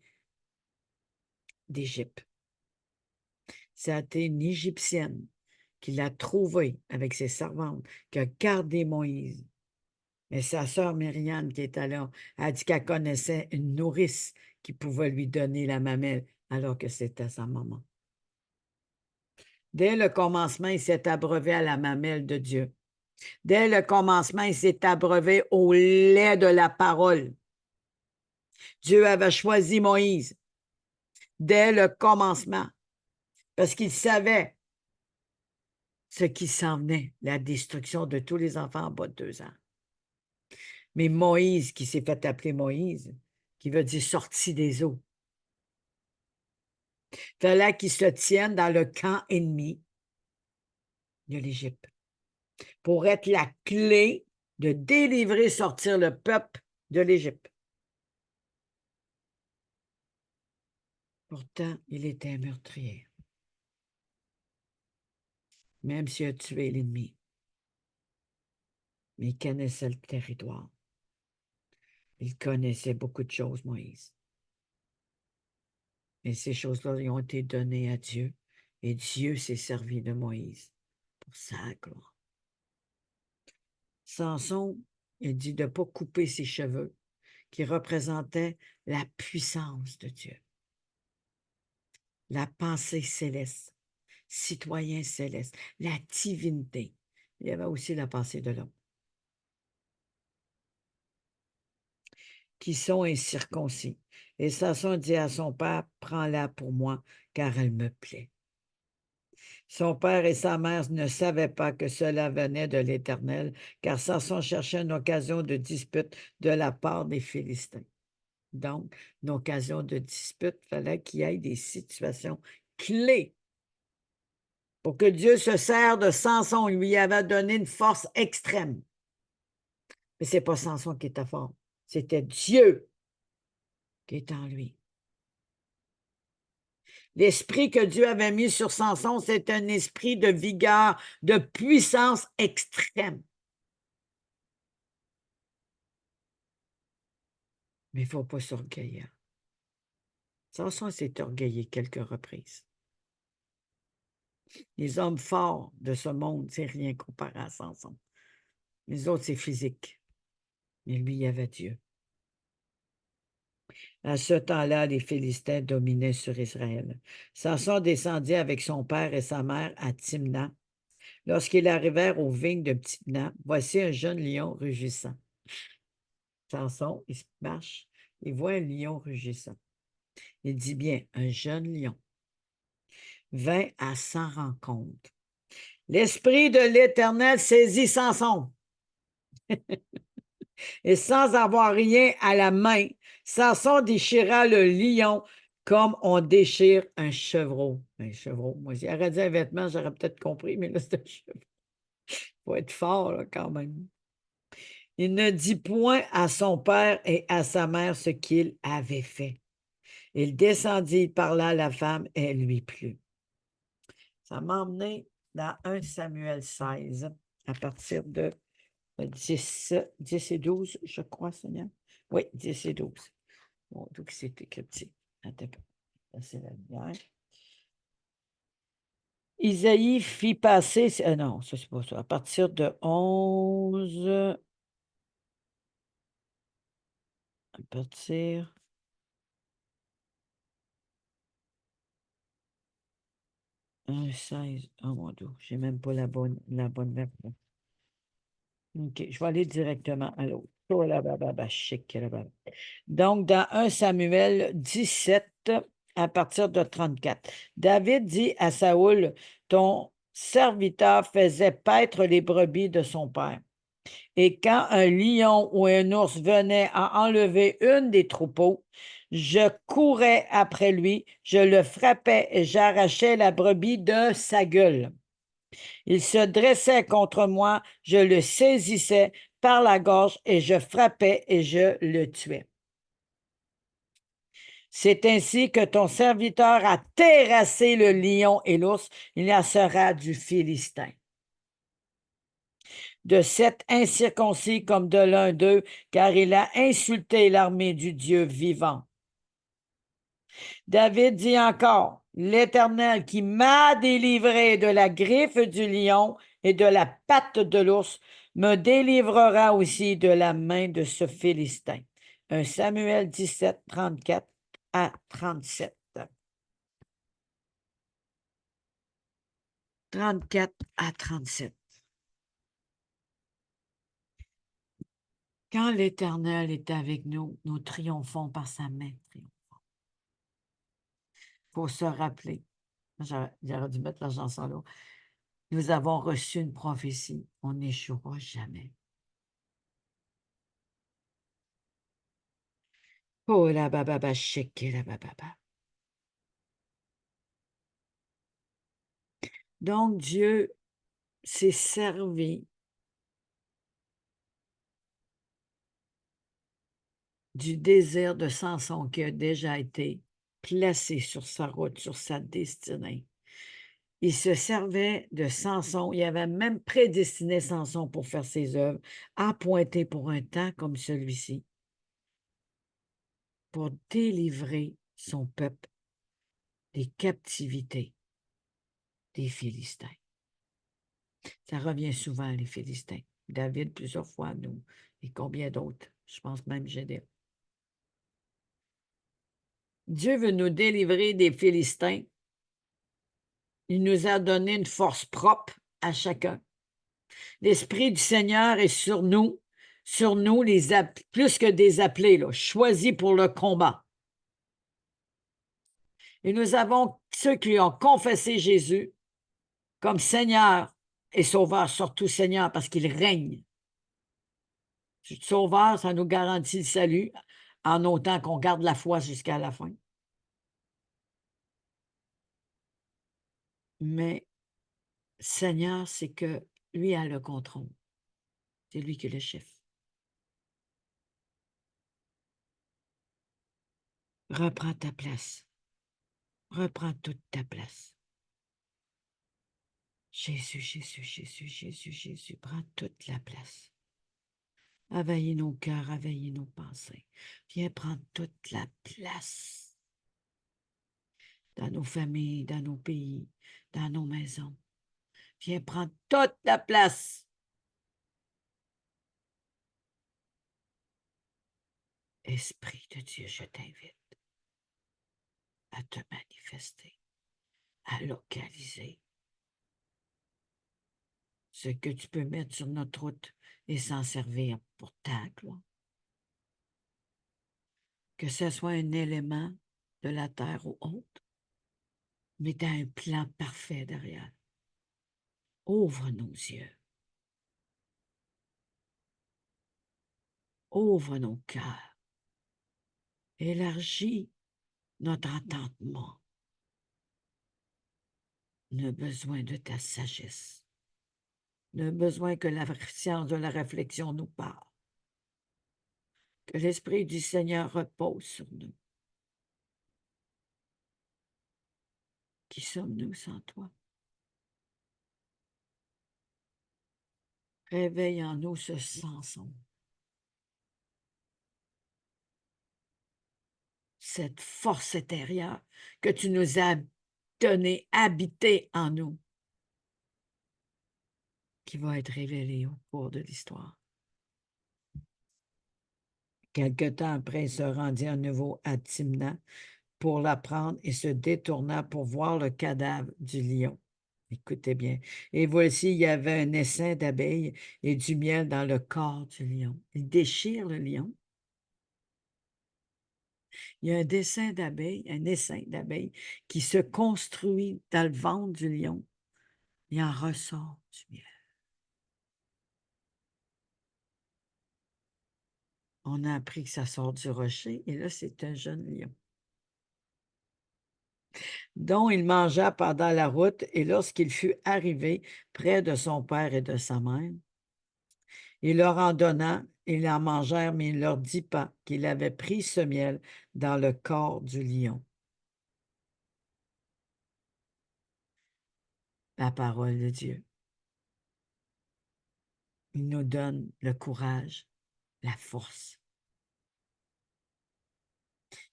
d'Égypte. C'était une Égyptienne qui l'a trouvé avec ses servantes, qui a gardé Moïse. Mais sa sœur Myriam, qui était là, a dit qu'elle connaissait une nourrice qui pouvait lui donner la mamelle alors que c'était sa maman. Dès le commencement, il s'est abreuvé à la mamelle de Dieu. Dès le commencement, il s'est abreuvé au lait de la parole. Dieu avait choisi Moïse dès le commencement parce qu'il savait ce qui s'en venait, la destruction de tous les enfants en bas de 2 ans. Mais Moïse, qui s'est fait appeler Moïse, qui veut dire sorti des eaux, fallait qu'il se tienne dans le camp ennemi de l'Égypte pour être la clé de délivrer, sortir le peuple de l'Égypte. Pourtant, il était un meurtrier, même s'il a tué l'ennemi. Mais il connaissait le territoire. Il connaissait beaucoup de choses, Moïse. Et ces choses-là ont été données à Dieu. Et Dieu s'est servi de Moïse pour sa gloire. Samson, il dit de ne pas couper ses cheveux, qui représentaient la puissance de Dieu, la pensée céleste, citoyen céleste, la divinité. Il y avait aussi la pensée de l'homme, qui sont incirconcis. Et Samson dit à son père, prends-la pour moi, car elle me plaît. Son père et sa mère ne savaient pas que cela venait de l'Éternel, car Samson cherchait une occasion de dispute de la part des Philistins. Donc, une occasion de dispute, il fallait qu'il y ait des situations clés pour que Dieu se sert de Samson. Il lui avait donné une force extrême. Mais ce n'est pas Samson qui était fort, c'était Dieu qui est en lui. L'esprit que Dieu avait mis sur Samson, c'est un esprit de vigueur, de puissance extrême. Mais il ne faut pas s'orgueillir. Samson s'est orgueillé quelques reprises. Les hommes forts de ce monde, c'est rien comparé à Samson. Les autres, c'est physique. Mais lui, il y avait Dieu. À ce temps-là, les Philistins dominaient sur Israël. Samson descendit avec son père et sa mère à Timna. Lorsqu'ils arrivèrent aux vignes de Timna, voici un jeune lion rugissant. Samson, il marche, il voit un lion rugissant. Il dit bien, un jeune lion vint à sa rencontre. L'Esprit de l'Éternel saisit Samson. Et sans avoir rien à la main, Samson déchira le lion comme on déchire un chevreau. Un chevreau, moi, s'il aurait dit un vêtement, j'aurais peut-être compris, mais là, c'est un chevreau. Il faut être fort, là, quand même. Il ne dit point à son père et à sa mère ce qu'il avait fait. Il descendit, il parla à la femme, et elle lui plut. Ça m'a emmené dans 1 Samuel 16, à partir de 10 et 12, je crois, Seigneur. Oui, 10 et 12. Bon, donc c'est écrit. Attends, c'est la lumière. Isaïe fit passer. Non, ça, c'est pas ça. À partir de 11. À partir. 16. Oh mon Dieu, j'ai même pas la bonne version. OK, je vais aller directement à l'autre. Oh là, chic, là, donc, dans 1 Samuel 17, à partir de 34, David dit à Saoul, ton serviteur faisait paître les brebis de son père. Et quand un lion ou un ours venait à enlever une des troupeaux, je courais après lui, je le frappais et j'arrachais la brebis de sa gueule. Il se dressait contre moi, je le saisissais par la gorge et je frappais et je le tuais. C'est ainsi que ton serviteur a terrassé le lion et l'ours, il en sera du Philistin. De cet incirconcis comme de l'un d'eux, car il a insulté l'armée du Dieu vivant. David dit encore, l'Éternel qui m'a délivré de la griffe du lion et de la patte de l'ours me délivrera aussi de la main de ce Philistin. 1 Samuel 17, 34 à 37. 34 à 37. Quand l'Éternel est avec nous, nous triomphons par sa main triomphante. Il faut se rappeler, j'aurais dû mettre la chanson là, nous avons reçu une prophétie, on n'échouera jamais. Oh la bababa, shake la bababa. Donc Dieu s'est servi du désir de Samson qui a déjà été placé sur sa route, sur sa destinée. Il se servait de Samson, il avait même prédestiné Samson pour faire ses œuvres, appointé pour un temps comme celui-ci, pour délivrer son peuple des captivités des Philistins. Ça revient souvent, les Philistins. David, plusieurs fois, nous, et combien d'autres? Je pense même Gédéon. Dieu veut nous délivrer des Philistins. Il nous a donné une force propre à chacun. L'Esprit du Seigneur est sur nous plus que des appelés, là, choisis pour le combat. Et nous avons ceux qui ont confessé Jésus comme Seigneur et Sauveur, surtout Seigneur, parce qu'il règne. Sauveur, ça nous garantit le salut en autant qu'on garde la foi jusqu'à la fin. Mais Seigneur, c'est que lui a le contrôle. C'est lui qui est le chef. Reprends ta place. Reprends toute ta place. Jésus, Jésus, Jésus, Jésus, Jésus, prends toute la place. Aveillez nos cœurs, aveillez nos pensées. Viens prendre toute la place dans nos familles, dans nos pays, dans nos maisons. Viens prendre toute la place. Esprit de Dieu, je t'invite à te manifester, à localiser ce que tu peux mettre sur notre route et s'en servir pour ta gloire. Que ce soit un élément de la terre ou autre, mais tu as un plan parfait derrière. Ouvre nos yeux. Ouvre nos cœurs. Élargis notre entendement. On a besoin de ta sagesse. On a besoin que la science de la réflexion nous parle. Que l'Esprit du Seigneur repose sur nous. Qui sommes-nous sans toi? Réveille en nous ce Samson. Cette force intérieure que tu nous as donnée, habitée en nous, qui va être révélée au cours de l'histoire. Quelque temps après, il se rendit à nouveau à Timna pour la prendre et se détourna pour voir le cadavre du lion. Écoutez bien. Et voici, il y avait un essaim d'abeilles et du miel dans le corps du lion. Il déchire le lion. Il y a un essaim d'abeilles qui se construit dans le ventre du lion. Il en ressort du miel. On a appris que ça sort du rocher et là, c'est un jeune lion dont il mangea pendant la route, et lorsqu'il fut arrivé près de son père et de sa mère, il leur en donna, ils en mangèrent, mais il ne leur dit pas qu'il avait pris ce miel dans le corps du lion. La parole de Dieu. Il nous donne le courage, la force.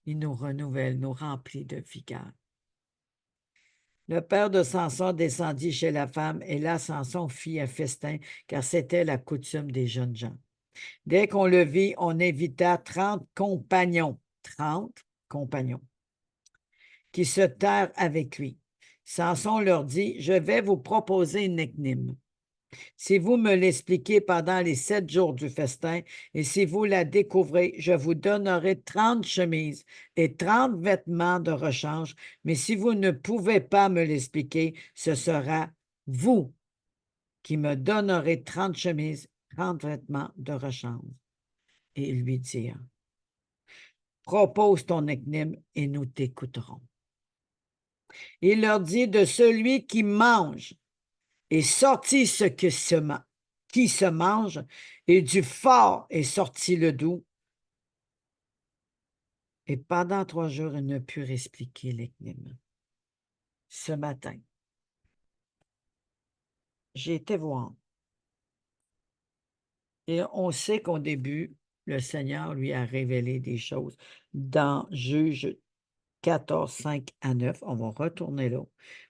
Il nous renouvelle, nous remplit de vigueur. Le père de Samson descendit chez la femme, et là, Samson fit un festin, car c'était la coutume des jeunes gens. Dès qu'on le vit, on invita 30 compagnons, qui se tinrent avec lui. Samson leur dit, je vais vous proposer une énigme. Si vous me l'expliquez pendant les 7 jours du festin, et si vous la découvrez, je vous donnerai 30 chemises et 30 vêtements de rechange, mais si vous ne pouvez pas me l'expliquer, ce sera vous qui me donnerez 30 chemises, 30 vêtements de rechange. Et ils lui dirent, propose ton énigme et nous t'écouterons. Il leur dit, de celui qui mange est sorti qui se mange, et du fort est sorti le doux. Et pendant 3 jours, il ne put expliquer l'énigme. Ce matin, j'ai été voir. Et on sait qu'au début, le Seigneur lui a révélé des choses. Dans Juge 14, 5 à 9, on va retourner là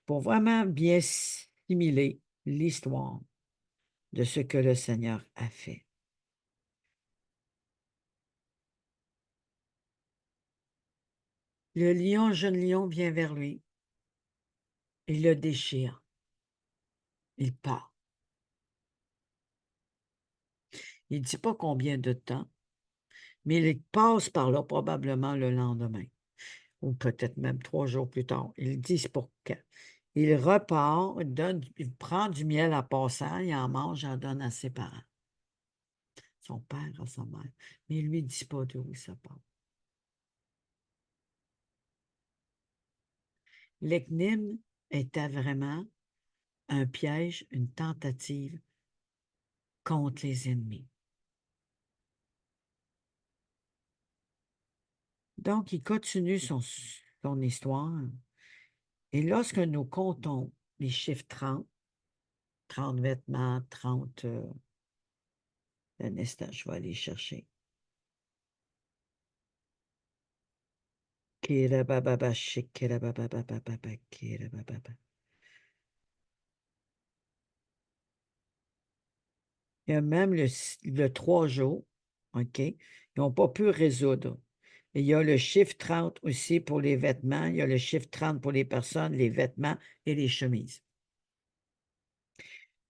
pour vraiment bien simuler l'histoire de ce que le Seigneur a fait. Le lion, jeune lion, vient vers lui. Il le déchire. Il part. Il ne dit pas combien de temps, mais il passe par là probablement le lendemain, ou peut-être même 3 jours plus tard. Il dit pour quand. Il repart, il prend du miel en passant, il en mange, il en donne à ses parents, son père, à sa mère. Mais il ne lui dit pas d'où ça part. L'énigme était vraiment un piège, une tentative contre les ennemis. Donc, il continue son histoire. Et lorsque nous comptons les chiffres 30, 30 vêtements, 30... un instant, je vais aller chercher. Kirabababa, shikirabababababa, kirabababa. Il y a même le 3 jours, OK? Ils n'ont pas pu résoudre. Et il y a le chiffre 30 aussi pour les vêtements. Il y a le chiffre 30 pour les personnes, les vêtements et les chemises.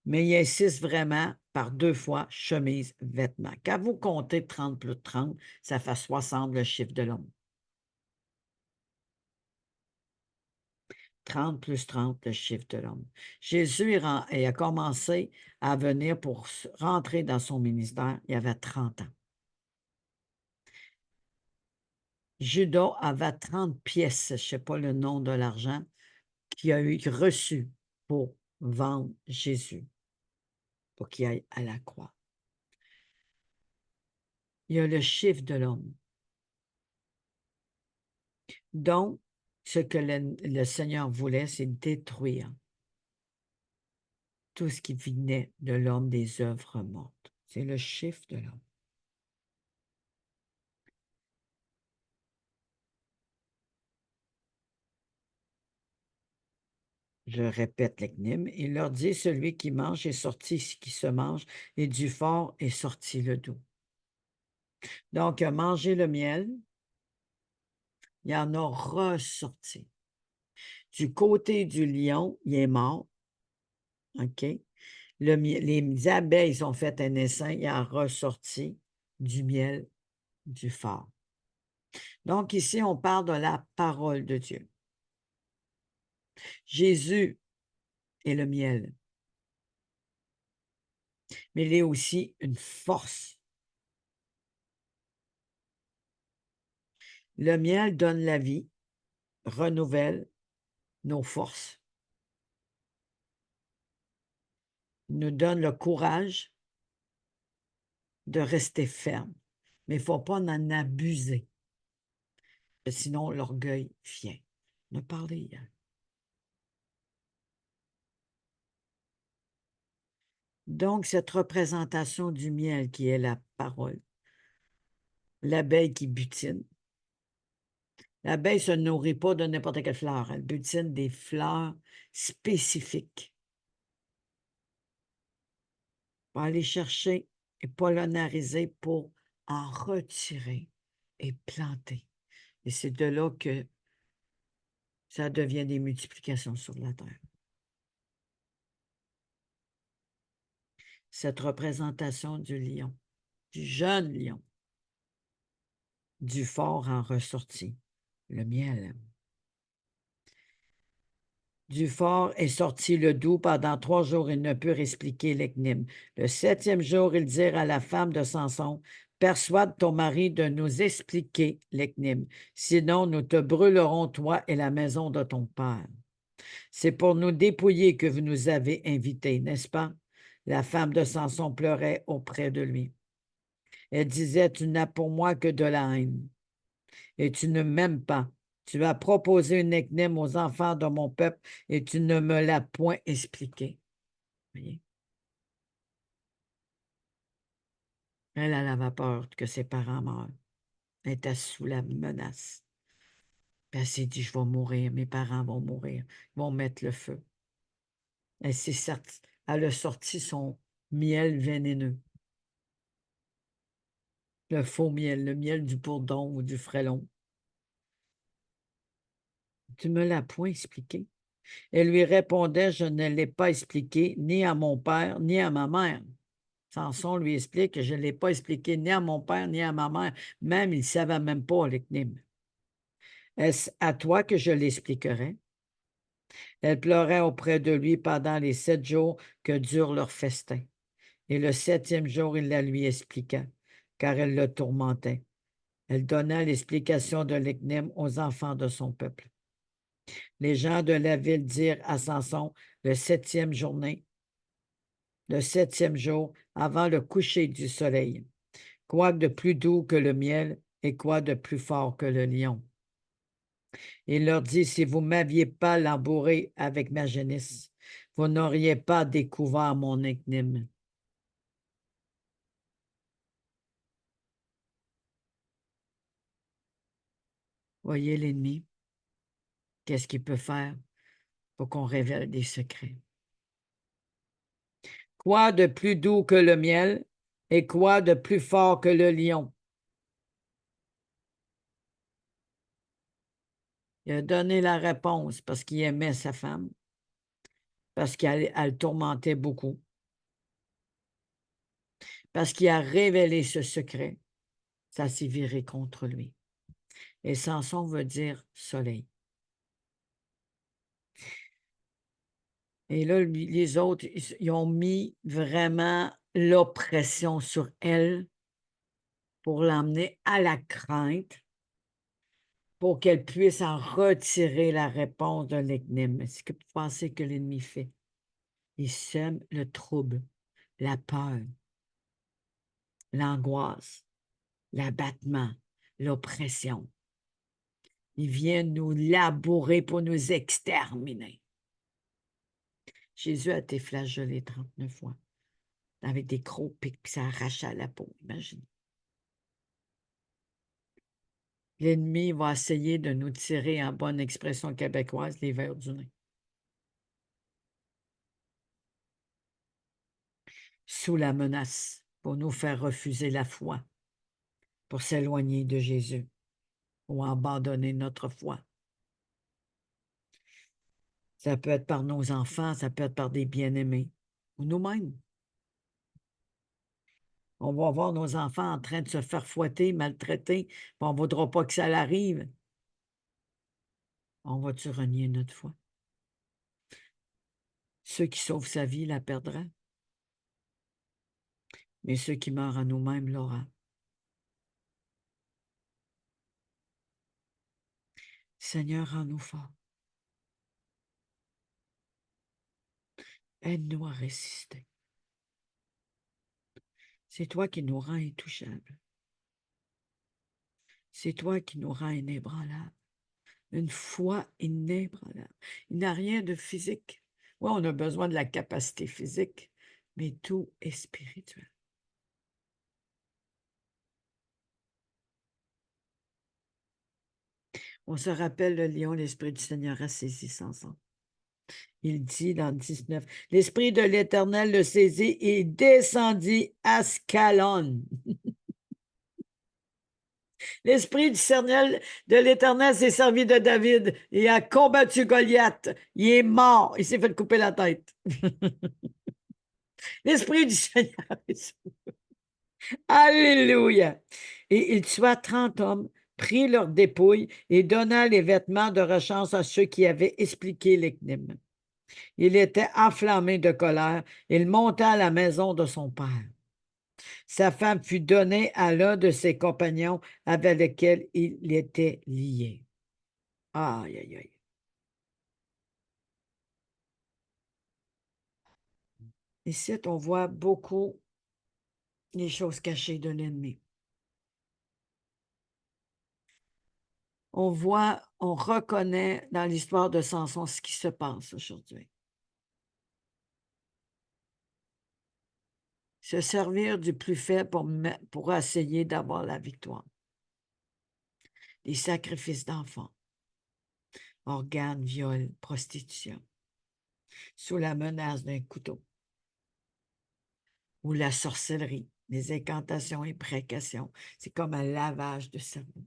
Mais il insiste vraiment par 2 fois chemise, vêtements. Quand vous comptez 30 plus 30, ça fait 60 le chiffre de l'homme. 30 plus 30, le chiffre de l'homme. Jésus a commencé à venir pour rentrer dans son ministère, il avait 30 ans. Judas avait 30 pièces, je ne sais pas le nom de l'argent, qu'il a reçu pour vendre Jésus, pour qu'il aille à la croix. Il y a le chiffre de l'homme. Donc, ce que le Seigneur voulait, c'est détruire tout ce qui venait de l'homme des œuvres mortes. C'est le chiffre de l'homme. Je répète l'énigme. Il leur dit, celui qui mange est sorti ce qui se mange, et du fort est sorti le doux. Donc, il a mangé le miel, il en a ressorti. Du côté du lion, il est mort. OK? Les abeilles ont fait un essaim, il a ressorti du miel du fort. Donc, ici, on parle de la parole de Dieu. Jésus est le miel, mais il est aussi une force. Le miel donne la vie, renouvelle nos forces, nous donne le courage de rester ferme. Mais il ne faut pas en abuser, sinon l'orgueil vient. On a parlé hier. Donc, cette représentation du miel qui est la parole, l'abeille qui butine, L'abeille ne se nourrit pas de n'importe quelle fleur. Elle butine des fleurs spécifiques pour aller chercher et polliniser pour en retirer et planter. Et c'est de là que ça devient des multiplications sur la terre. Cette représentation du lion, du jeune lion, du fort en ressorti, le miel. Du fort est sorti le doux. Pendant 3 jours, ils ne purent expliquer l'Ecnym. Le 7e jour, ils dirent à la femme de Samson, persuade ton mari de nous expliquer l'Ecnym. Sinon, nous te brûlerons, toi et la maison de ton père. C'est pour nous dépouiller que vous nous avez invités, n'est-ce pas? La femme de Samson pleurait auprès de lui. Elle disait, tu n'as pour moi que de la haine et tu ne m'aimes pas. Tu as proposé une Ecnym aux enfants de mon peuple et tu ne me l'as point expliqué. Voyez? Elle avait peur que ses parents meurent. Elle était sous la menace. Puis elle s'est dit, je vais mourir, mes parents vont mourir, ils vont mettre le feu. Elle a sorti son miel vénéneux. Le faux miel, le miel du bourdon ou du frelon. Tu me l'as point expliqué. Elle lui répondait, je ne l'ai pas expliqué ni à mon père, ni à ma mère. Samson lui explique que je ne l'ai pas expliqué ni à mon père, ni à ma mère. Même, il ne savait même pas l'Ecnym. Est-ce à toi que je l'expliquerai? Elle pleurait auprès de lui pendant les 7 jours que dure leur festin. Et le 7e jour, il la lui expliqua, car elle le tourmentait. Elle donna l'explication de l'Ecnym aux enfants de son peuple. Les gens de la ville dirent à Samson le 7e jour, avant le coucher du soleil, quoi de plus doux que le miel et quoi de plus fort que le lion? Il leur dit, si vous ne m'aviez pas labouré avec ma génisse, vous n'auriez pas découvert mon Ecnym. Voyez l'ennemi, qu'est-ce qu'il peut faire pour qu'on révèle des secrets? Quoi de plus doux que le miel et quoi de plus fort que le lion? Il a donné la réponse parce qu'il aimait sa femme, parce qu'elle le tourmentait beaucoup, parce qu'il a révélé ce secret. Ça s'est viré contre lui. Et Samson veut dire soleil. Et là, les autres, ils ont mis vraiment l'oppression sur elle pour l'emmener à la crainte, pour qu'elle puisse en retirer la réponse de l'Ecnym. Est-ce que vous pensez que l'ennemi fait? Il sème le trouble, la peur, l'angoisse, l'abattement, l'oppression. Il vient nous labourer pour nous exterminer. Jésus a été flagellé 39 fois avec des gros pics, puis ça arrachait la peau, imagine. L'ennemi va essayer de nous tirer, en bonne expression québécoise, les vers du nez. Sous la menace, pour nous faire refuser la foi, pour s'éloigner de Jésus ou abandonner notre foi. Ça peut être par nos enfants, ça peut être par des bien-aimés ou nous-mêmes. On va voir nos enfants en train de se faire fouetter, maltraiter, puis on ne voudra pas que ça l'arrive. On va-tu renier notre foi? Ceux qui sauvent sa vie la perdront, mais ceux qui meurent à nous-mêmes l'auront. Seigneur, rends-nous forts. Aide-nous à résister. C'est toi qui nous rends intouchables. C'est toi qui nous rends inébranlables. Une foi inébranlable. Il n'y a rien de physique. Oui, on a besoin de la capacité physique, mais tout est spirituel. On se rappelle le lion, l'Esprit du Seigneur a saisi Samson. Il dit dans 19, l'Esprit de l'Éternel le saisit et descendit à Ascalon. L'Esprit du Seigneur de l'Éternel s'est servi de David et a combattu Goliath. Il est mort. Il s'est fait couper la tête. L'Esprit du Seigneur. Alléluia. Et il tua 30 hommes, prit leurs dépouilles et donna les vêtements de rechange à ceux qui avaient expliqué l'énigme. Il était enflammé de colère. Il monta à la maison de son père. Sa femme fut donnée à l'un de ses compagnons avec lequel il était lié. Aïe, aïe, aïe. Ici, on voit beaucoup les choses cachées de l'ennemi. On voit, on reconnaît dans l'histoire de Samson ce qui se passe aujourd'hui. Se servir du plus faible pour essayer d'avoir la victoire. Les sacrifices d'enfants, organes, viols, prostitution, sous la menace d'un couteau, ou la sorcellerie, les incantations et précations. C'est comme un lavage de cerveau.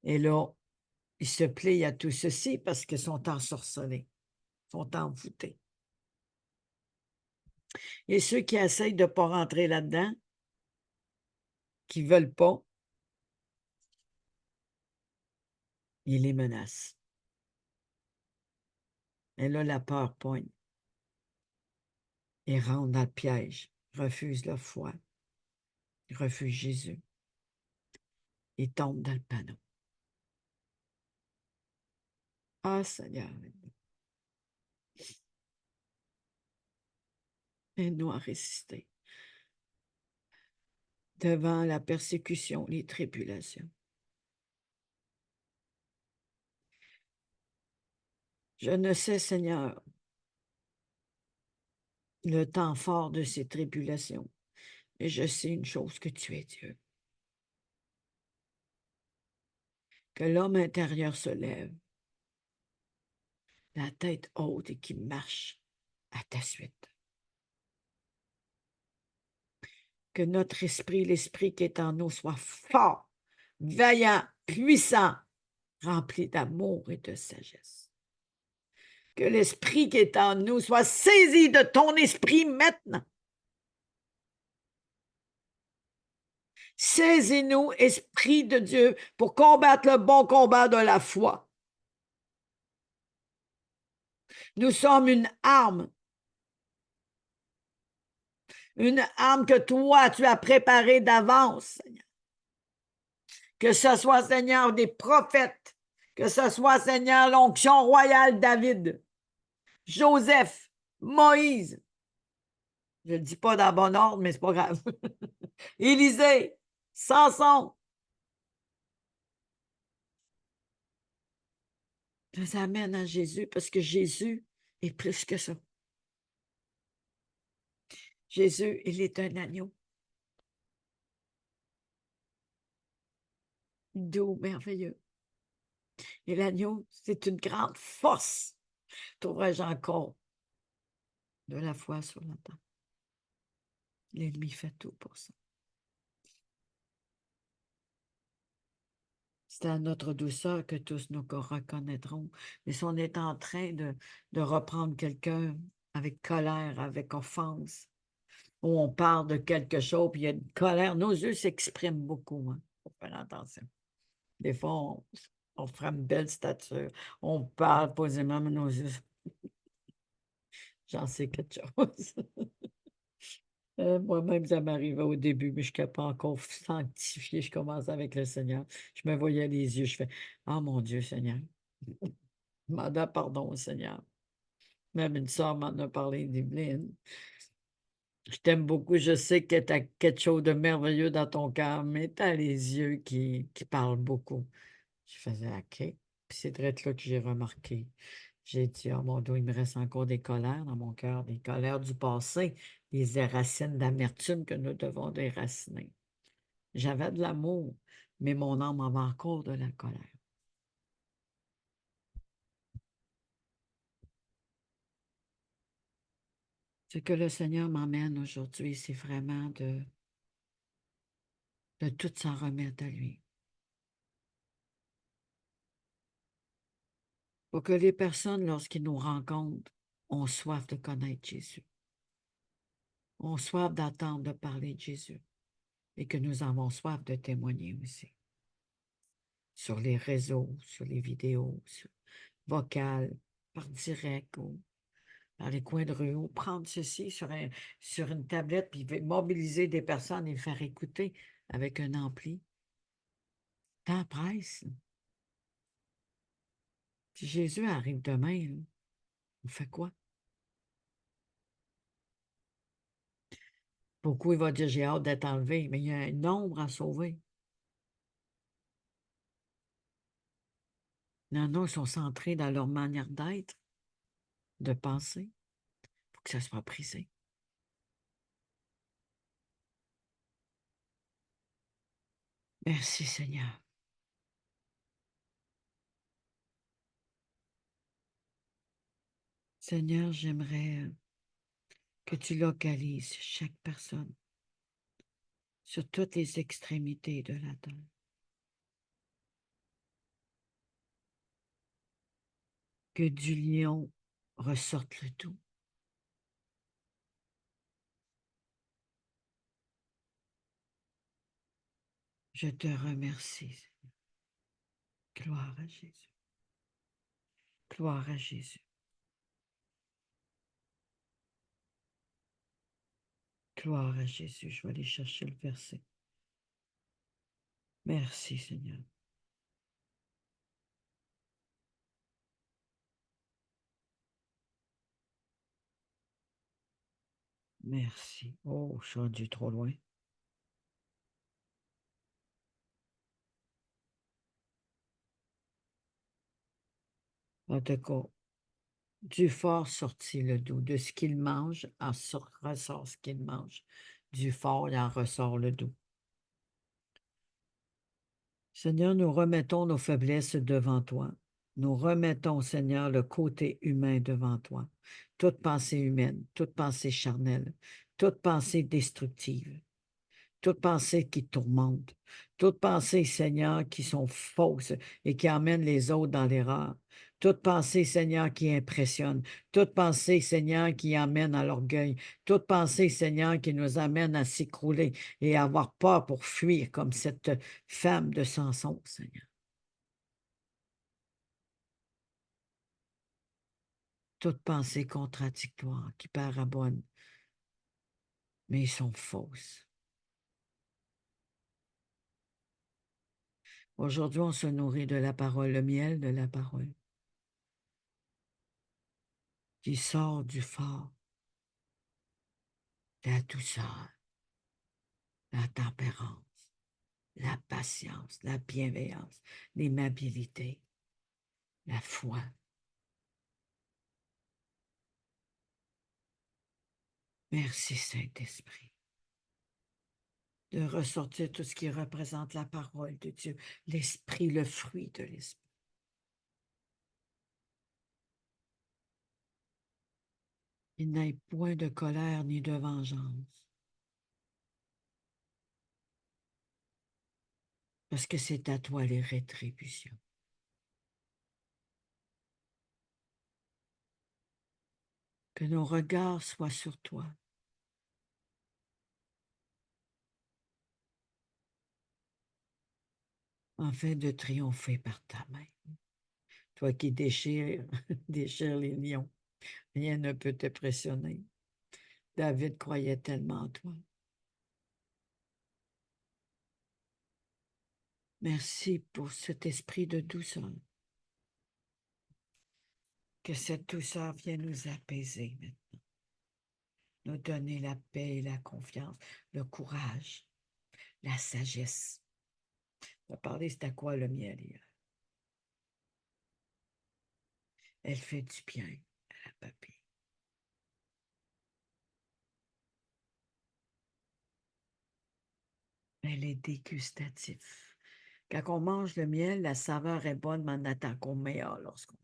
Et là, ils se plient à tout ceci parce qu'ils sont ensorcelés, sont envoûtés. Et ceux qui essayent de ne pas rentrer là-dedans, qui ne veulent pas, ils les menacent. Et là, la peur poigne. Ils rentrent dans le piège, refusent la foi, ils refusent Jésus. Ils tombent dans le panneau. Ah, Seigneur, aide-nous à résister devant la persécution, les tribulations. Je ne sais, Seigneur, le temps fort de ces tribulations, mais je sais une chose, que tu es Dieu. Que l'homme intérieur se lève, la tête haute et qui marche à ta suite. Que notre esprit, l'esprit qui est en nous, soit fort, vaillant, puissant, rempli d'amour et de sagesse. Que l'esprit qui est en nous soit saisi de ton esprit maintenant. Saisis-nous, Esprit de Dieu, pour combattre le bon combat de la foi. Nous sommes une arme que toi, tu as préparée d'avance, Seigneur. Que ce soit, Seigneur, des prophètes, que ce soit, Seigneur, l'onction royale David, Joseph, Moïse. Je ne le dis pas dans le bon ordre, mais c'est pas grave. Élisée, Samson. Nous amène à Jésus parce que Jésus est plus que ça. Jésus, il est un agneau. Doux, merveilleux. Et l'agneau, c'est une grande force. Trouverais-je encore de la foi sur la terre. L'ennemi fait tout pour ça. C'est à notre douceur que tous nous reconnaîtront. Mais si on est en train de reprendre quelqu'un avec colère, avec offense, où on parle de quelque chose, puis il y a une colère, nos yeux s'expriment beaucoup. Il faut faire attention. Des fois, on fera une belle stature. On parle posément, mais nos yeux, j'en sais quelque chose. Moi-même, ça m'arrivait au début, mais je ne suis pas encore sanctifié. Je commence avec le Seigneur. Je me voyais les yeux, je fais ah mon Dieu, Seigneur. Je demande pardon au Seigneur. Même une soeur m'en a parlé, Evelyne. Je t'aime beaucoup. Je sais que tu as quelque chose de merveilleux dans ton cœur, mais tu as les yeux qui parlent beaucoup. Je faisais OK. Puis c'est vrai là que j'ai remarqué. J'ai dit, oh mon Dieu, il me reste encore des colères dans mon cœur, des colères du passé, des racines d'amertume que nous devons déraciner. J'avais de l'amour, mais mon âme en va encore de la colère. Ce que le Seigneur m'emmène aujourd'hui, c'est vraiment de tout s'en remettre à lui. Pour que les personnes, lorsqu'ils nous rencontrent, ont soif de connaître Jésus, ont soif d'entendre de parler de Jésus et que nous avons soif de témoigner aussi sur les réseaux, sur les vidéos, vocales, par direct ou dans les coins de rue, ou prendre ceci sur une tablette puis mobiliser des personnes et les faire écouter avec un ampli. Temps presse. Si Jésus arrive demain, là, on fait quoi? Beaucoup, il va dire, j'ai hâte d'être enlevé, mais il y a un nombre à sauver. Il y en a qui sont centrés dans leur manière d'être, de penser, pour que ça soit brisé. Merci, Seigneur. Seigneur, j'aimerais que tu localises chaque personne sur toutes les extrémités de la terre. Que du lion ressorte le tout. Je te remercie. Gloire à Jésus. Gloire à Jésus. Gloire à Jésus. Je vais aller chercher le verset. Merci, Seigneur. Merci. Oh, je suis rendu trop loin. En tout cas, du fort sortit le doux. De ce qu'il mange, ressort ce qu'il mange. Du fort, il en ressort le doux. Seigneur, nous remettons nos faiblesses devant toi. Nous remettons, Seigneur, le côté humain devant toi. Toute pensée humaine, toute pensée charnelle, toute pensée destructive, toute pensée qui tourmente, toute pensée, Seigneur, qui sont fausses et qui emmènent les autres dans l'erreur. Toute pensée, Seigneur, qui impressionne. Toute pensée, Seigneur, qui amène à l'orgueil. Toute pensée, Seigneur, qui nous amène à s'écrouler et à avoir peur pour fuir comme cette femme de Samson, Seigneur. Toute pensée contradictoire qui paraît bonne, mais ils sont fausses. Aujourd'hui, on se nourrit de la parole, le miel de la parole, qui sort du fort, la douceur, la tempérance, la patience, la bienveillance, l'aimabilité, la foi. Merci, Saint-Esprit, de ressortir tout ce qui représente la parole de Dieu, l'esprit, le fruit de l'esprit. Il n'ait point de colère ni de vengeance, parce que c'est à toi les rétributions. Que nos regards soient sur toi, afin de triompher par ta main. Toi qui déchires, déchires les lions, rien ne peut te pressionner. David croyait tellement en toi. Merci pour cet esprit de douceur. Que cette douceur vienne nous apaiser maintenant, nous donner la paix et la confiance, le courage, la sagesse. On va parler, c'est à quoi le miel hier? Elle fait du bien à la papille. Elle est dégustative. Quand on mange le miel, la saveur est bonne, mais on attend qu'on meilleur lorsqu'on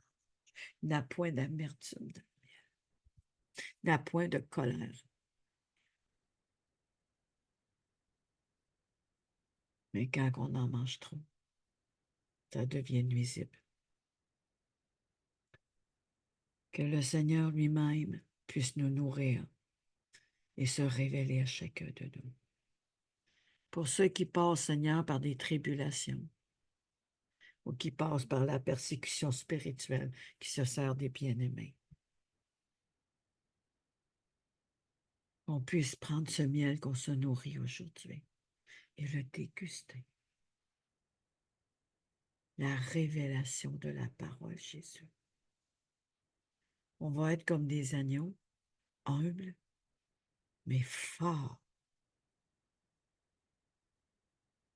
n'a point d'amertume, n'a point de colère. Mais quand on en mange trop, ça devient nuisible. Que le Seigneur lui-même puisse nous nourrir et se révéler à chacun de nous. Pour ceux qui passent, Seigneur, par des tribulations ou qui passent par la persécution spirituelle qui se sert des bien-aimés, qu'on puisse prendre ce miel qu'on se nourrit aujourd'hui et le déguster. La révélation de la parole, Jésus. On va être comme des agneaux, humbles, mais forts,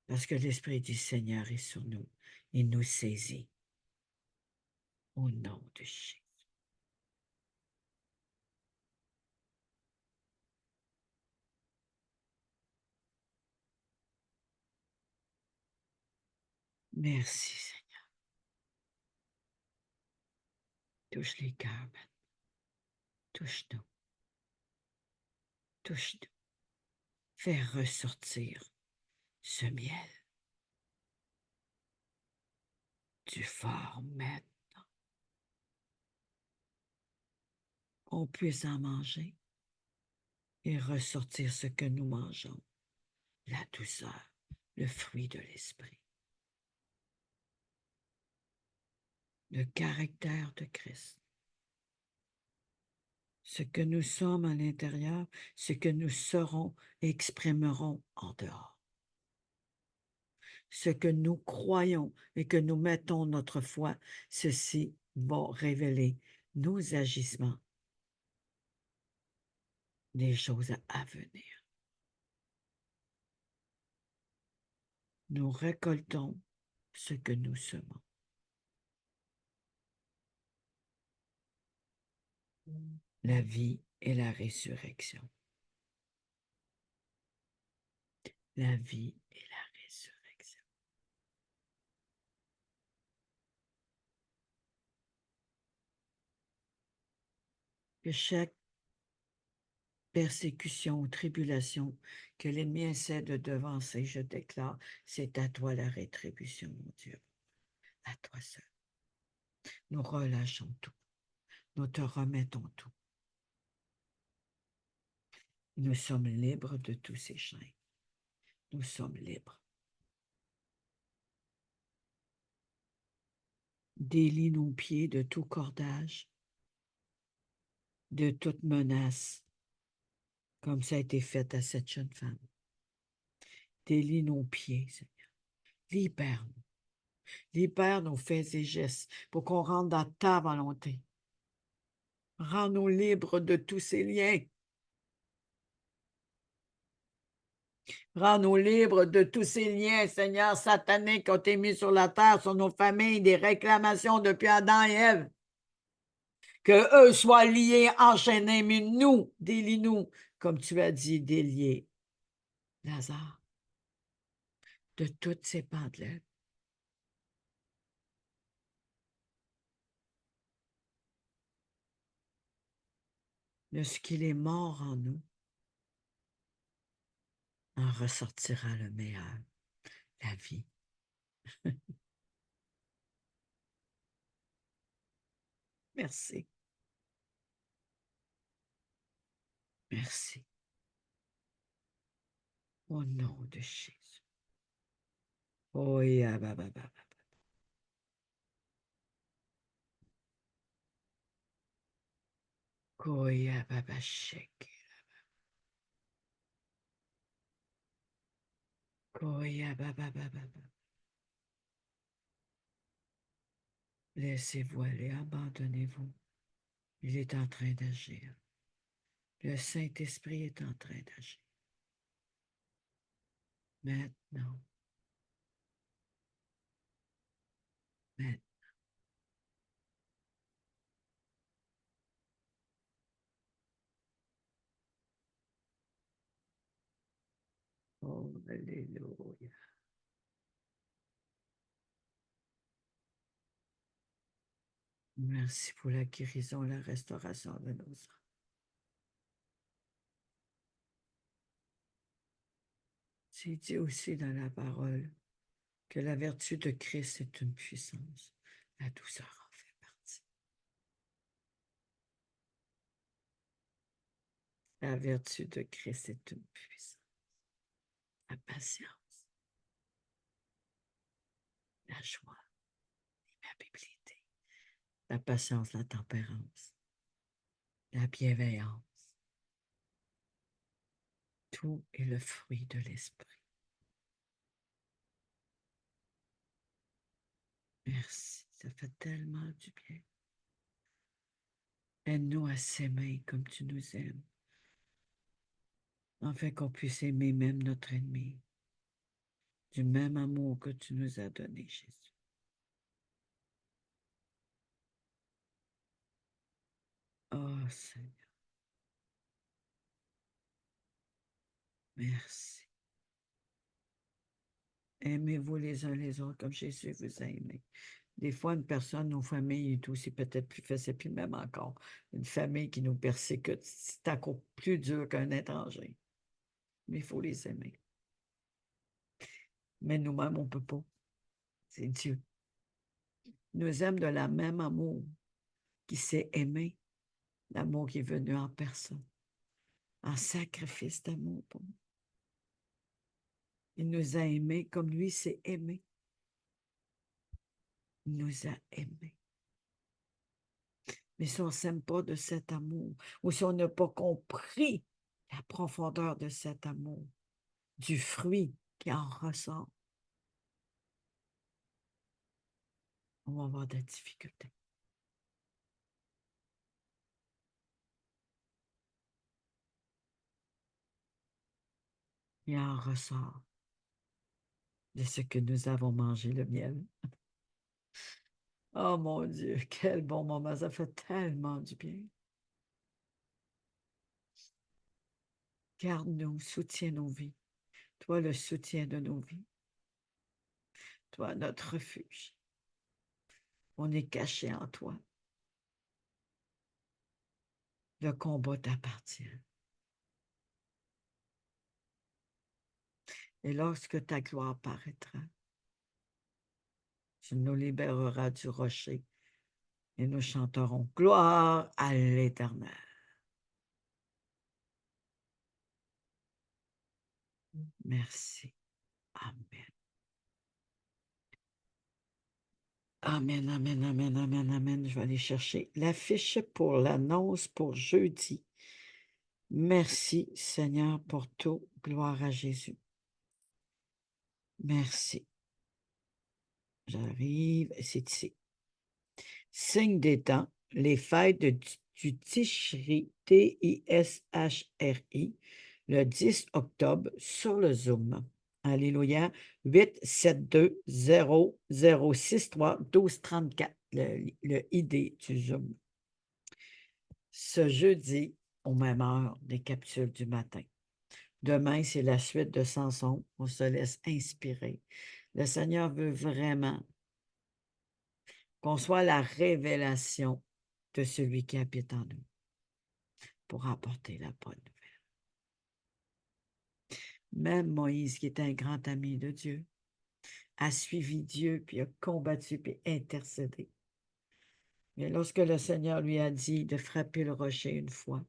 parce que l'Esprit du Seigneur est sur nous et nous saisit. Au nom de Jésus. Merci, Seigneur. Touche les cœurs, maintenant. Touche-nous. Touche-nous. Fais ressortir ce miel du fort maintenant. On puisse en manger et ressortir ce que nous mangeons. La douceur, le fruit de l'esprit. Le caractère de Christ. Ce que nous sommes à l'intérieur, ce que nous serons et exprimerons en dehors. Ce que nous croyons et que nous mettons notre foi, ceci va révéler nos agissements, des choses à venir. Nous récoltons ce que nous semons. La vie et la résurrection. La vie et la résurrection. Que chaque persécution ou tribulation que l'ennemi essaie de devancer, je déclare, c'est à toi la rétribution, mon Dieu. À toi seul. Nous relâchons tout. Nous te remettons tout. Nous sommes libres de tous ces chaînes. Nous sommes libres. Délie nos pieds de tout cordage, de toute menace, comme ça a été fait à cette jeune femme. Délie nos pieds, Seigneur. Libère-nous. Libère nos faits et gestes pour qu'on rentre dans ta volonté. Rends-nous libres de tous ces liens. Rends-nous libres de tous ces liens, Seigneur, sataniques qui ont été mis sur la terre, sur nos familles, des réclamations depuis Adam et Ève. Que eux soient liés, enchaînés, mais nous, délie-nous, comme tu as dit, délier Lazare de toutes ces bandelettes. De ce qu'il est mort en nous, en ressortira le meilleur, la vie. Merci. Merci. Au nom de Jésus. Oh, yeah, ba, ba, ba, ba. Koya baba shake. Koya baba baba. Laissez-vous aller, abandonnez-vous. Il est en train d'agir. Le Saint-Esprit est en train d'agir. Maintenant. Maintenant. Oh, alléluia. Merci pour la guérison, la restauration de nos âmes. C'est dit aussi dans la parole que la vertu de Christ est une puissance. La douceur en fait partie. La vertu de Christ est une puissance. La patience, la joie, l'amabilité, la patience, la tempérance, la bienveillance. Tout est le fruit de l'esprit. Merci, ça fait tellement du bien. Aide-nous à s'aimer comme tu nous aimes, afin qu'on puisse aimer même notre ennemi, du même amour que tu nous as donné, Jésus. Oh Seigneur, merci. Aimez-vous les uns les autres comme Jésus vous a aimé. Des fois, une personne, nos familles et tout, c'est peut-être plus facile, puis même encore, une famille qui nous persécute, c'est encore plus dur qu'un étranger. Mais il faut les aimer. Mais nous-mêmes, on ne peut pas. C'est Dieu. Il nous aime de la même amour qui s'est aimé, l'amour qui est venu en personne, en sacrifice d'amour pour nous. Il nous a aimés comme lui s'est aimé. Il nous a aimés. Mais si on ne s'aime pas de cet amour, ou si on n'a pas compris la profondeur de cet amour, du fruit qui en ressort, on va avoir des difficultés. Il en ressort de ce que nous avons mangé, le miel. Oh mon Dieu, quel bon moment, ça fait tellement du bien. Garde-nous, soutiens nos vies. Toi, le soutien de nos vies. Toi, notre refuge. On est caché en toi. Le combat t'appartient. Et lorsque ta gloire paraîtra, tu nous libéreras du rocher et nous chanterons gloire à l'Éternel. Merci. Amen. Amen, amen, amen, amen, amen. Je vais aller chercher l'affiche pour l'annonce pour jeudi. Merci, Seigneur, pour tout. Gloire à Jésus. Merci. J'arrive, c'est ici. Signe des temps, les fêtes du Tishri, T-I-S-H-R-I, le 10 octobre sur le Zoom. Alléluia. 872-0063-1234, le ID du Zoom. Ce jeudi, aux mêmes heures, des capsules du matin. Demain, c'est la suite de Samson. On se laisse inspirer. Le Seigneur veut vraiment qu'on soit la révélation de celui qui habite en nous pour apporter la bonne nouvelle. Même Moïse, qui est un grand ami de Dieu, a suivi Dieu, puis a combattu, puis intercédé. Mais lorsque le Seigneur lui a dit de frapper le rocher une fois,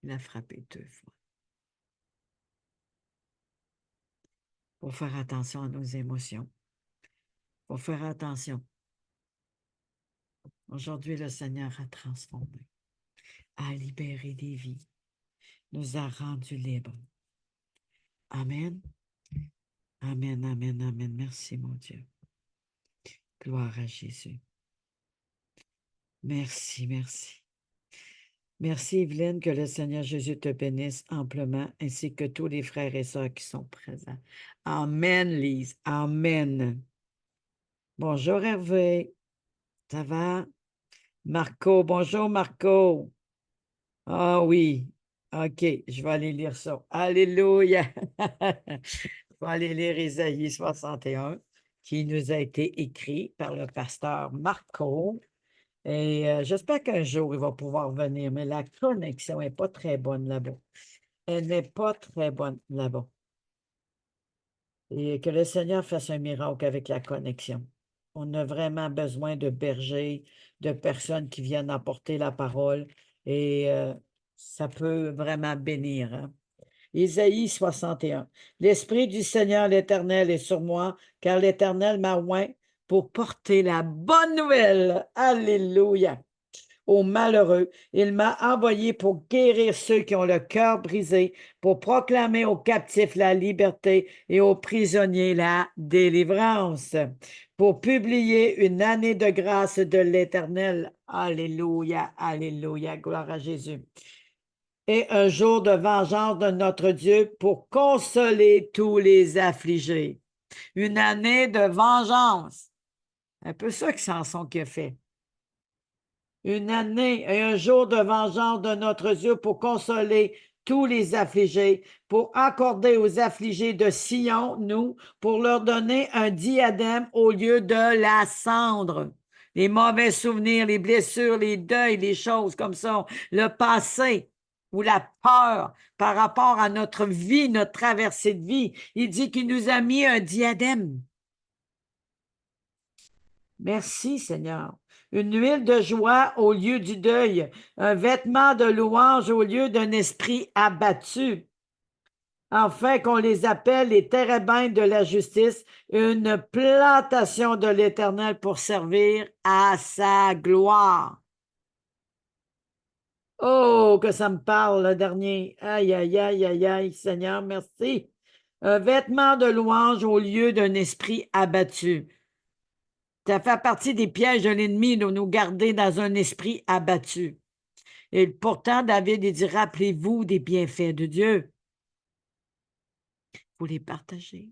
il a frappé 2 fois. Pour faire attention à nos émotions. Pour faire attention. Aujourd'hui, le Seigneur a transformé, a libéré des vies, nous a rendus libres. Amen. Amen, amen, amen. Merci, mon Dieu. Gloire à Jésus. Merci, merci. Merci, Evelyne, que le Seigneur Jésus te bénisse amplement, ainsi que tous les frères et sœurs qui sont présents. Amen, Lise. Amen. Bonjour, Hervé. Ça va? Marco, bonjour, Marco. Ah oui. OK, je vais aller lire ça. Alléluia. Je vais aller lire Isaïe 61, qui nous a été écrit par le pasteur Marco. Et j'espère qu'un jour, il va pouvoir venir, mais la connexion n'est pas très bonne là-bas. Elle n'est pas très bonne là-bas. Et que le Seigneur fasse un miracle avec la connexion. On a vraiment besoin de bergers, de personnes qui viennent apporter la parole et ça peut vraiment bénir, hein. Isaïe 61. L'Esprit du Seigneur l'Éternel est sur moi, car l'Éternel m'a oint pour porter la bonne nouvelle. Alléluia aux malheureux. Il m'a envoyé pour guérir ceux qui ont le cœur brisé, pour proclamer aux captifs la liberté et aux prisonniers la délivrance, pour publier une année de grâce de l'Éternel. Alléluia, alléluia, gloire à Jésus. Et un jour de vengeance de notre Dieu pour consoler tous les affligés. Une année de vengeance. Un peu ça que Samson qui a fait. Une année et un jour de vengeance de notre Dieu pour consoler tous les affligés, pour accorder aux affligés de Sion, nous, pour leur donner un diadème au lieu de la cendre. Les mauvais souvenirs, les blessures, les deuils, les choses comme ça, le passé ou la peur par rapport à notre vie, notre traversée de vie. Il dit qu'il nous a mis un diadème. Merci, Seigneur. Une huile de joie au lieu du deuil, un vêtement de louange au lieu d'un esprit abattu, afin qu'on les appelle les térébintes de la justice, une plantation de l'Éternel pour servir à sa gloire. Oh, que ça me parle, le dernier. Aïe, aïe, aïe, aïe, aïe, Seigneur, merci. Un vêtement de louange au lieu d'un esprit abattu. Ça fait partie des pièges de l'ennemi de nous garder dans un esprit abattu. Et pourtant, David il dit, rappelez-vous des bienfaits de Dieu. Vous les partagez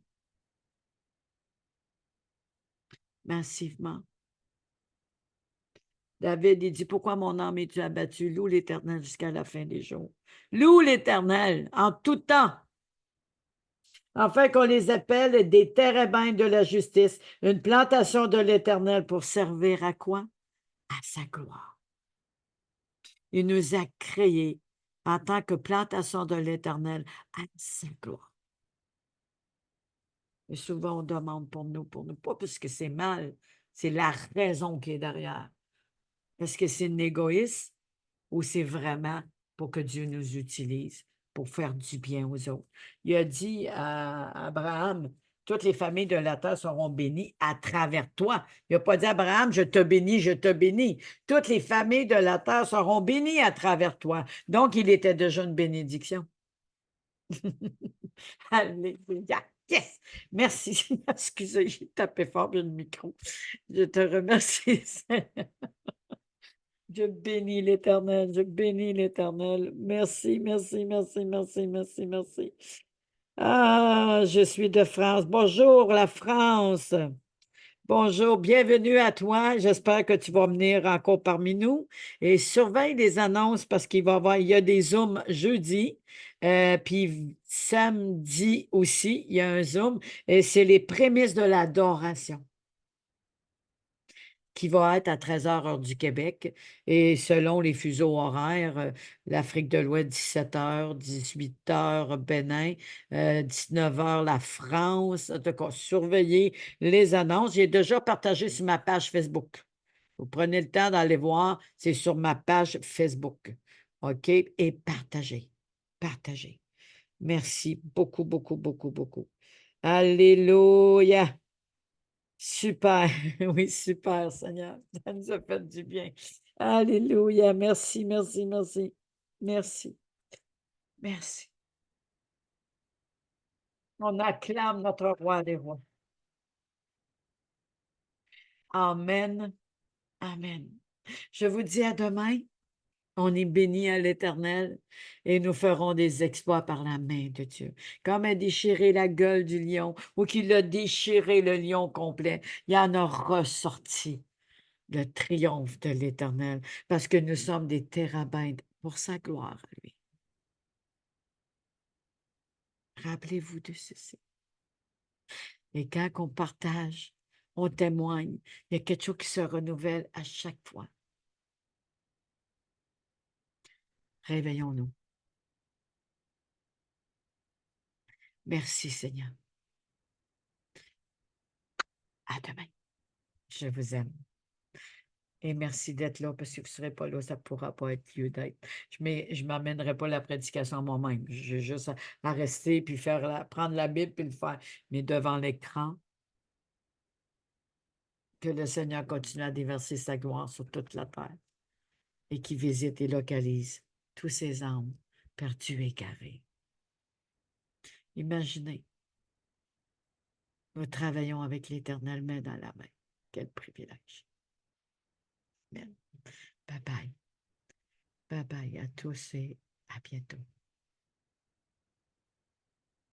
massivement. David, il dit, pourquoi mon âme es-tu abattue? Loue l'Éternel jusqu'à la fin des jours. Loue l'Éternel en tout temps. Afin qu'on les appelle des térébintes de la justice, une plantation de l'Éternel pour servir à quoi? À sa gloire. Il nous a créés en tant que plantation de l'Éternel à sa gloire. Et souvent, on demande pour nous, pas parce que c'est mal, c'est la raison qui est derrière. Est-ce que c'est un égoïsme ou c'est vraiment pour que Dieu nous utilise pour faire du bien aux autres? Il a dit à Abraham, toutes les familles de la terre seront bénies à travers toi. Il n'a pas dit, Abraham, je te bénis, je te bénis. Toutes les familles de la terre seront bénies à travers toi. Donc, il était déjà une bénédiction. Alléluia. Yes! Merci. Excusez, j'ai tapé fort sur le micro. Je te remercie, Seigneur. Je bénis l'Éternel, je bénis l'Éternel. Merci, merci, merci, merci, merci, merci. Ah, je suis de France. Bonjour, la France. Bonjour, bienvenue à toi. J'espère que tu vas venir encore parmi nous. Et surveille les annonces parce il y a des Zooms jeudi, puis samedi aussi, il y a un Zoom. Et c'est les prémices de l'adoration qui va être à 13 h heure du Québec. Et selon les fuseaux horaires, l'Afrique de l'Ouest, 17 h, 18 h Bénin, 19 h la France. En tout cas, surveillez les annonces. J'ai déjà partagé sur ma page Facebook. Vous prenez le temps d'aller voir, c'est sur ma page Facebook. OK? Et partagez. Partagez. Merci beaucoup, beaucoup, beaucoup, beaucoup. Alléluia. Super, oui, super, Seigneur. Ça nous a fait du bien. Alléluia. Merci, merci, merci. Merci, merci. On acclame notre roi des rois. Amen. Amen. Je vous dis à demain. On est béni à l'Éternel et nous ferons des exploits par la main de Dieu. Comme a déchiré la gueule du lion ou qu'il a déchiré le lion complet, il en a ressorti le triomphe de l'Éternel, parce que nous sommes des térabintes pour sa gloire à lui. Rappelez-vous de ceci. Et quand on partage, on témoigne, il y a quelque chose qui se renouvelle à chaque fois. Réveillons-nous. Merci, Seigneur. À demain. Je vous aime. Et merci d'être là, parce que vous ne serez pas là, ça ne pourra pas être lieu d'être. Je ne m'amènerai pas la prédication moi-même. J'ai juste à rester, puis prendre la Bible, puis le faire. Mais devant l'écran, que le Seigneur continue à déverser sa gloire sur toute la terre et qu'il visite et localise tous ces âmes perdues et égarées. Imaginez, nous travaillons avec l'Éternel main dans la main. Quel privilège. Amen. Bye bye. Bye bye à tous et à bientôt.